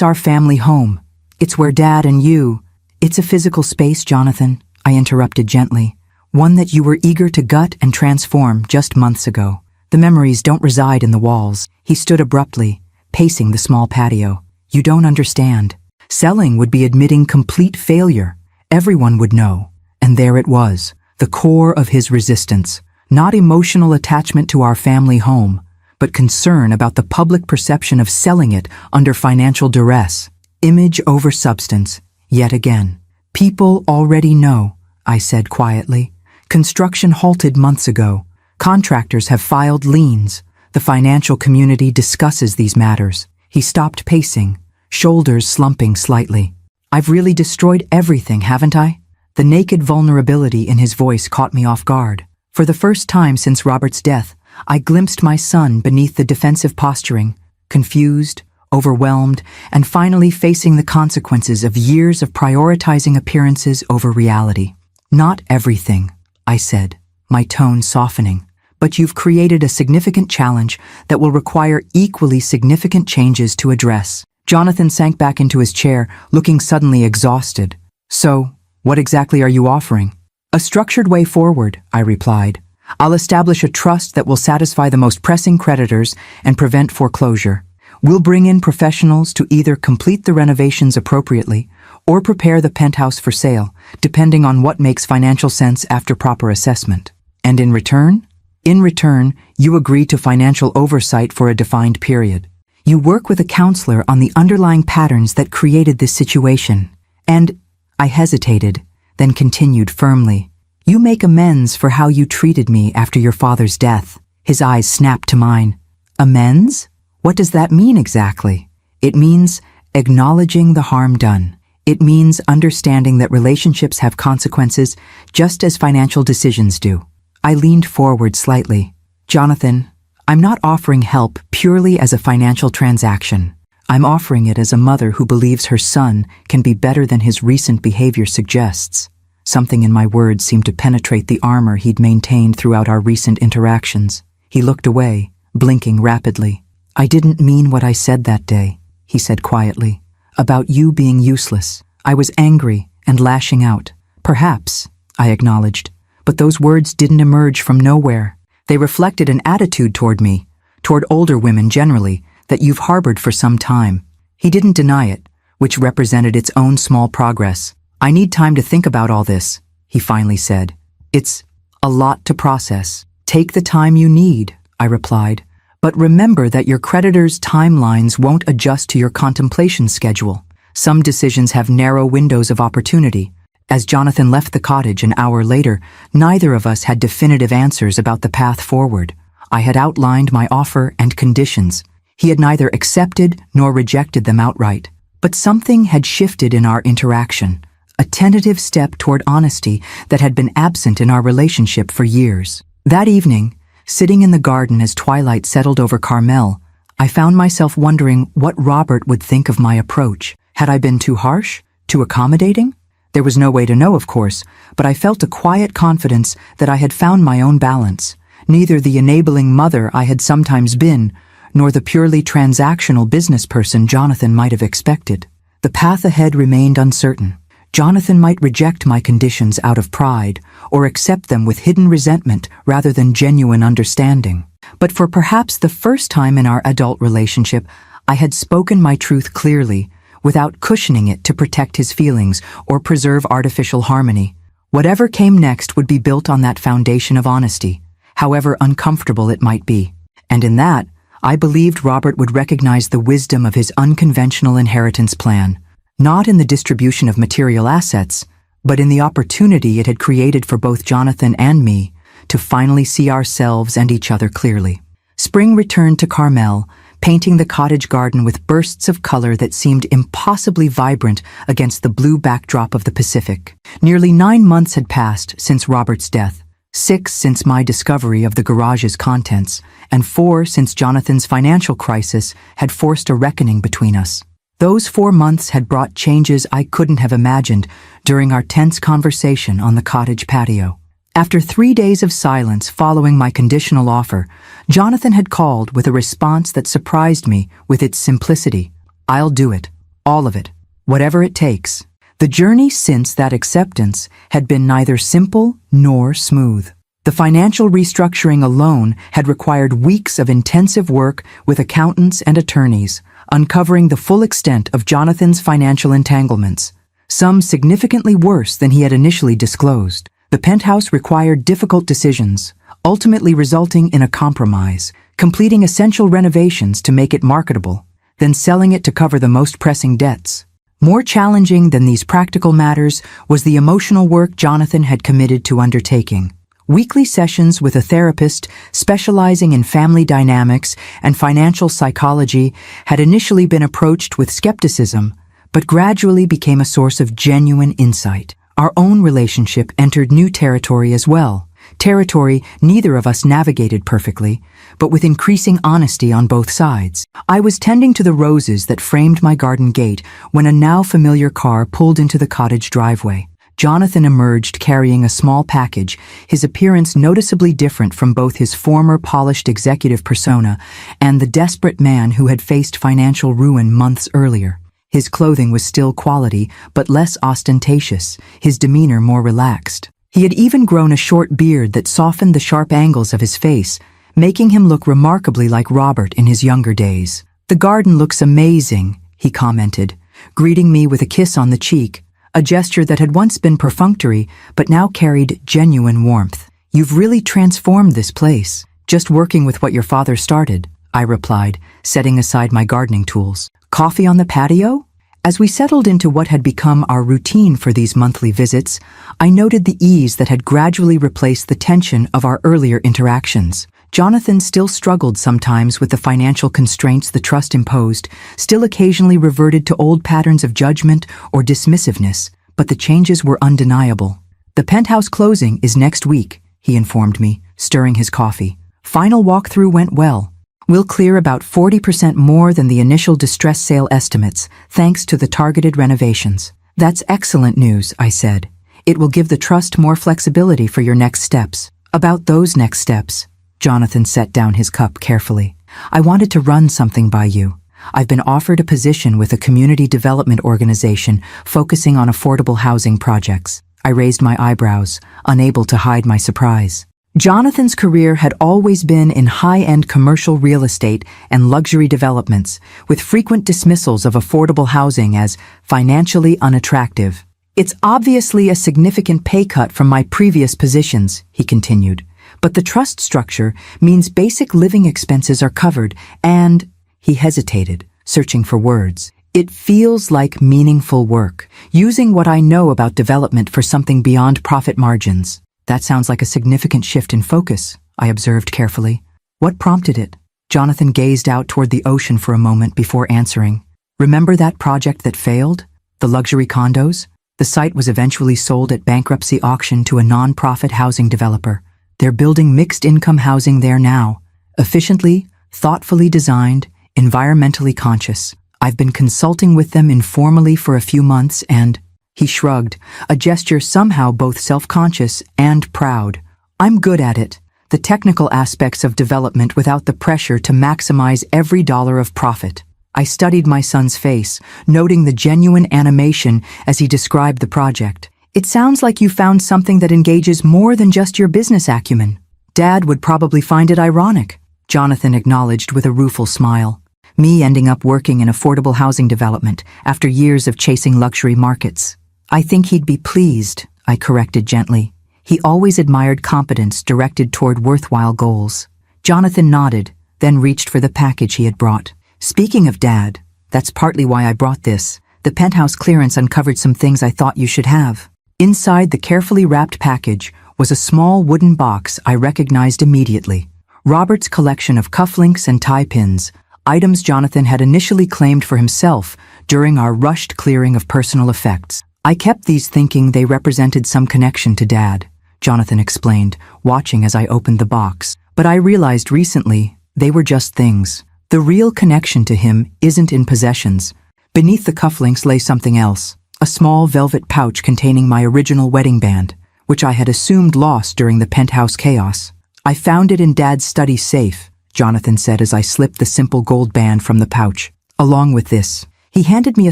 our family home. It's where Dad and you— It's a physical space, Jonathan, I interrupted gently. One that you were eager to gut and transform just months ago. The memories don't reside in the walls. He stood abruptly, pacing the small patio. You don't understand. Selling would be admitting complete failure. Everyone would know. And there it was, the core of his resistance. Not emotional attachment to our family home, but concern about the public perception of selling it under financial duress. Image over substance, yet again. People already know, I said quietly. Construction halted months ago. Contractors have filed liens. The financial community discusses these matters. He stopped pacing, shoulders slumping slightly. I've really destroyed everything, haven't I? The naked vulnerability in his voice caught me off guard. For the first time since Robert's death, I glimpsed my son beneath the defensive posturing, confused, overwhelmed, and finally facing the consequences of years of prioritizing appearances over reality. Not everything, I said, my tone softening. But you've created a significant challenge that will require equally significant changes to address. Jonathan sank back into his chair, looking suddenly exhausted. So, what exactly are you offering? A structured way forward, I replied. I'll establish a trust that will satisfy the most pressing creditors and prevent foreclosure. We'll bring in professionals to either complete the renovations appropriately or prepare the penthouse for sale, depending on what makes financial sense after proper assessment. And in return? In return, you agree to financial oversight for a defined period. You work with a counselor on the underlying patterns that created this situation. And I hesitated, then continued firmly. You make amends for how you treated me after your father's death. His eyes snapped to mine. Amends? What does that mean exactly? It means acknowledging the harm done. It means understanding that relationships have consequences just as financial decisions do. I leaned forward slightly. Jonathan, I'm not offering help purely as a financial transaction. I'm offering it as a mother who believes her son can be better than his recent behavior suggests. Something in my words seemed to penetrate the armor he'd maintained throughout our recent interactions. He looked away, blinking rapidly. I didn't mean what I said that day, he said quietly. About you being useless. I was angry and lashing out. Perhaps, I acknowledged, but those words didn't emerge from nowhere. They reflected an attitude toward me, toward older women generally, that you've harbored for some time. He didn't deny it, which represented its own small progress. I need time to think about all this, he finally said. It's a lot to process. Take the time you need, I replied. But remember that your creditors' timelines won't adjust to your contemplation schedule. Some decisions have narrow windows of opportunity. As Jonathan left the cottage an hour later, neither of us had definitive answers about the path forward. I had outlined my offer and conditions. He had neither accepted nor rejected them outright. But something had shifted in our interaction, a tentative step toward honesty that had been absent in our relationship for years. That evening, sitting in the garden as twilight settled over Carmel, I found myself wondering what Robert would think of my approach. Had I been too harsh? Too accommodating? There was no way to know, of course, but I felt a quiet confidence that I had found my own balance, neither the enabling mother I had sometimes been, nor the purely transactional business person Jonathan might have expected. The path ahead remained uncertain. Jonathan might reject my conditions out of pride, or accept them with hidden resentment rather than genuine understanding. But for perhaps the first time in our adult relationship, I had spoken my truth clearly, without cushioning it to protect his feelings or preserve artificial harmony. Whatever came next would be built on that foundation of honesty, however uncomfortable it might be. And in that, I believed Robert would recognize the wisdom of his unconventional inheritance plan, not in the distribution of material assets, but in the opportunity it had created for both Jonathan and me to finally see ourselves and each other clearly. Spring returned to Carmel, painting the cottage garden with bursts of color that seemed impossibly vibrant against the blue backdrop of the Pacific. Nearly 9 months had passed since Robert's death, 6 since my discovery of the garage's contents, and 4 since Jonathan's financial crisis had forced a reckoning between us. Those 4 months had brought changes I couldn't have imagined during our tense conversation on the cottage patio. After 3 days of silence following my conditional offer, Jonathan had called with a response that surprised me with its simplicity. I'll do it. All of it. Whatever it takes. The journey since that acceptance had been neither simple nor smooth. The financial restructuring alone had required weeks of intensive work with accountants and attorneys, uncovering the full extent of Jonathan's financial entanglements, some significantly worse than he had initially disclosed. The penthouse required difficult decisions, ultimately resulting in a compromise, completing essential renovations to make it marketable, then selling it to cover the most pressing debts. More challenging than these practical matters was the emotional work Jonathan had committed to undertaking. Weekly sessions with a therapist specializing in family dynamics and financial psychology had initially been approached with skepticism, but gradually became a source of genuine insight. Our own relationship entered new territory as well, territory neither of us navigated perfectly, but with increasing honesty on both sides. I was tending to the roses that framed my garden gate when a now familiar car pulled into the cottage driveway. Jonathan emerged carrying a small package, his appearance noticeably different from both his former polished executive persona and the desperate man who had faced financial ruin months earlier. His clothing was still quality, but less ostentatious, his demeanor more relaxed. He had even grown a short beard that softened the sharp angles of his face, making him look remarkably like Robert in his younger days. "The garden looks amazing," he commented, greeting me with a kiss on the cheek, a gesture that had once been perfunctory but now carried genuine warmth. "You've really transformed this place. Just working with what your father started," I replied, setting aside my gardening tools. "Coffee on the patio?" As we settled into what had become our routine for these monthly visits, I noted the ease that had gradually replaced the tension of our earlier interactions. Jonathan still struggled sometimes with the financial constraints the trust imposed, still occasionally reverted to old patterns of judgment or dismissiveness, but the changes were undeniable. "The penthouse closing is next week," he informed me, stirring his coffee. "Final walkthrough went well. We'll clear about 40% more than the initial distress sale estimates, thanks to the targeted renovations. That's excellent news, I said. It will give the trust more flexibility for your next steps. About those next steps, Jonathan set down his cup carefully. I wanted to run something by you. I've been offered a position with a community development organization focusing on affordable housing projects. I raised my eyebrows, unable to hide my surprise. Jonathan's career had always been in high-end commercial real estate and luxury developments, with frequent dismissals of affordable housing as financially unattractive. It's obviously a significant pay cut from my previous positions, he continued, but the trust structure means basic living expenses are covered and, he hesitated, searching for words. It feels like meaningful work, using what I know about development for something beyond profit margins. That sounds like a significant shift in focus, I observed carefully. What prompted it? Jonathan gazed out toward the ocean for a moment before answering. Remember that project that failed? The luxury condos? The site was eventually sold at bankruptcy auction to a non-profit housing developer. They're building mixed-income housing there now. Efficiently, thoughtfully designed, environmentally conscious. I've been consulting with them informally for a few months and... He shrugged, a gesture somehow both self-conscious and proud. I'm good at it. The technical aspects of development without the pressure to maximize every dollar of profit. I studied my son's face, noting the genuine animation as he described the project. It sounds like you found something that engages more than just your business acumen. Dad would probably find it ironic, Jonathan acknowledged with a rueful smile. Me ending up working in affordable housing development after years of chasing luxury markets. I think he'd be pleased, I corrected gently. He always admired competence directed toward worthwhile goals. Jonathan nodded, then reached for the package he had brought. Speaking of Dad, that's partly why I brought this. The penthouse clearance uncovered some things I thought you should have. Inside the carefully wrapped package was a small wooden box I recognized immediately. Robert's collection of cufflinks and tie pins, items Jonathan had initially claimed for himself during our rushed clearing of personal effects. I kept these thinking they represented some connection to Dad, Jonathan explained, watching as I opened the box. But I realized recently they were just things. The real connection to him isn't in possessions. Beneath the cufflinks lay something else, a small velvet pouch containing my original wedding band, which I had assumed lost during the penthouse chaos. I found it in Dad's study safe, Jonathan said as I slipped the simple gold band from the pouch. Along with this, he handed me a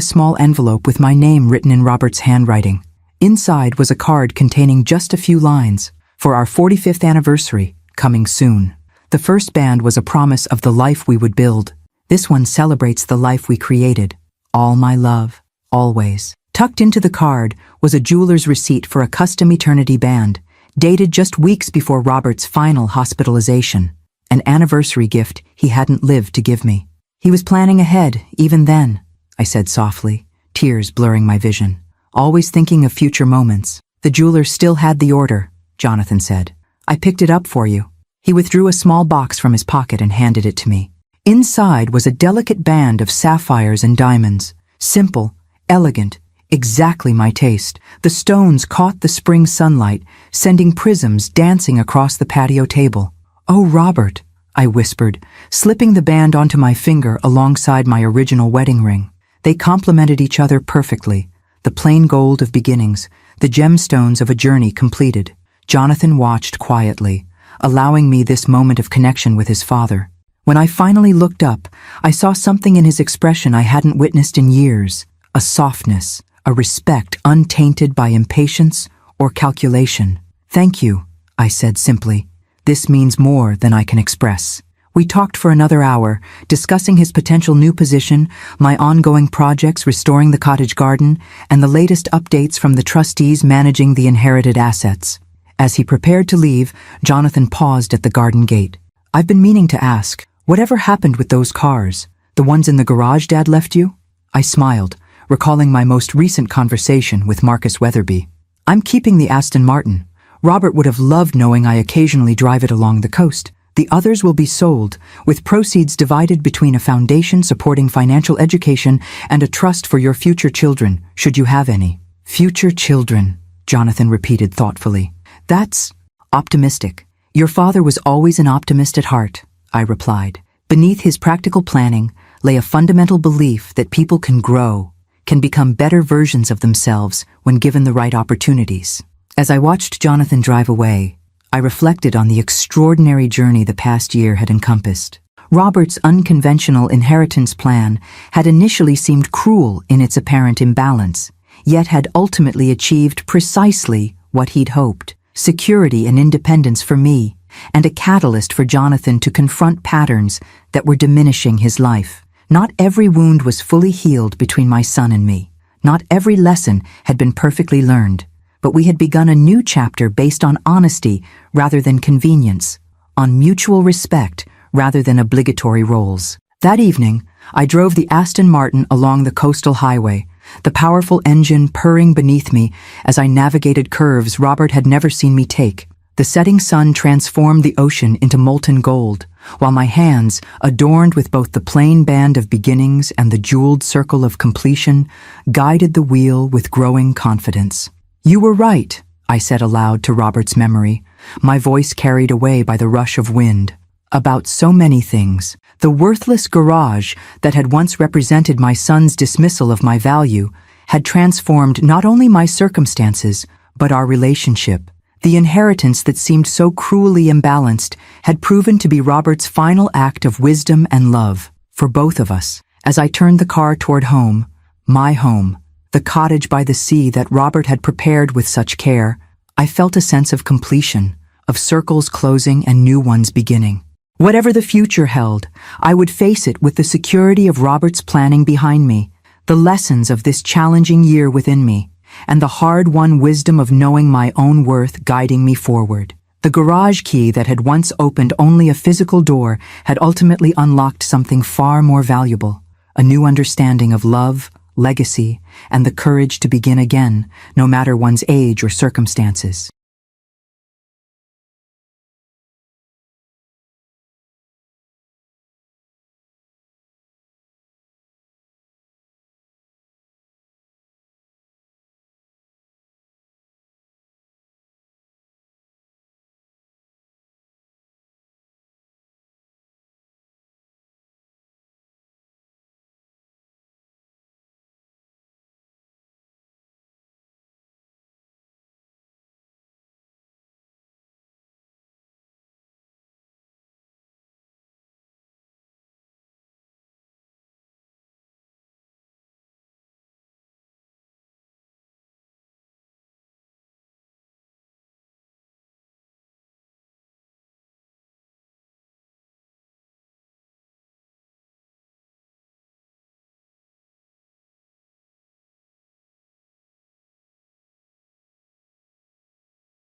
small envelope with my name written in Robert's handwriting. Inside was a card containing just a few lines. For our 45th anniversary, coming soon. The first band was a promise of the life we would build. This one celebrates the life we created. All my love, always. Tucked into the card was a jeweler's receipt for a custom eternity band, dated just weeks before Robert's final hospitalization. An anniversary gift he hadn't lived to give me. He was planning ahead, even then, I said softly, tears blurring my vision. Always thinking of future moments. The jeweler still had the order, Jonathan said. I picked it up for you. He withdrew a small box from his pocket and handed it to me. Inside was a delicate band of sapphires and diamonds. Simple, elegant, exactly my taste. The stones caught the spring sunlight, sending prisms dancing across the patio table. Oh, Robert, I whispered, slipping the band onto my finger alongside my original wedding ring. They complemented each other perfectly. The plain gold of beginnings, the gemstones of a journey completed. Jonathan watched quietly, allowing me this moment of connection with his father. When I finally looked up, I saw something in his expression I hadn't witnessed in years. A softness, a respect untainted by impatience or calculation. Thank you, I said simply. This means more than I can express. We talked for another hour, discussing his potential new position, my ongoing projects restoring the cottage garden, and the latest updates from the trustees managing the inherited assets. As he prepared to leave, Jonathan paused at the garden gate. I've been meaning to ask, whatever happened with those cars? The ones in the garage Dad left you? I smiled, recalling my most recent conversation with Marcus Weatherby. I'm keeping the Aston Martin. Robert would have loved knowing I occasionally drive it along the coast. The others will be sold, with proceeds divided between a foundation supporting financial education and a trust for your future children, should you have any. Future children, Jonathan repeated thoughtfully. That's optimistic. Your father was always an optimist at heart, I replied. Beneath his practical planning lay a fundamental belief that people can grow, can become better versions of themselves when given the right opportunities. As I watched Jonathan drive away, I reflected on the extraordinary journey the past year had encompassed. Robert's unconventional inheritance plan had initially seemed cruel in its apparent imbalance, yet had ultimately achieved precisely what he'd hoped: security and independence for me, and a catalyst for Jonathan to confront patterns that were diminishing his life. Not every wound was fully healed between my son and me. Not every lesson had been perfectly learned, but we had begun a new chapter based on honesty rather than convenience, on mutual respect rather than obligatory roles. That evening, I drove the Aston Martin along the coastal highway, the powerful engine purring beneath me as I navigated curves Robert had never seen me take. The setting sun transformed the ocean into molten gold, while my hands, adorned with both the plain band of beginnings and the jeweled circle of completion, guided the wheel with growing confidence. "You were right," I said aloud to Robert's memory, my voice carried away by the rush of wind. About so many things. The worthless garage that had once represented my son's dismissal of my value had transformed not only my circumstances, but our relationship. The inheritance that seemed so cruelly imbalanced had proven to be Robert's final act of wisdom and love for both of us. As I turned the car toward home, my home, the cottage by the sea that Robert had prepared with such care, I felt a sense of completion, of circles closing and new ones beginning. Whatever the future held, I would face it with the security of Robert's planning behind me, the lessons of this challenging year within me, and the hard-won wisdom of knowing my own worth guiding me forward. The garage key that had once opened only a physical door had ultimately unlocked something far more valuable: a new understanding of love, legacy, and the courage to begin again, no matter one's age or circumstances.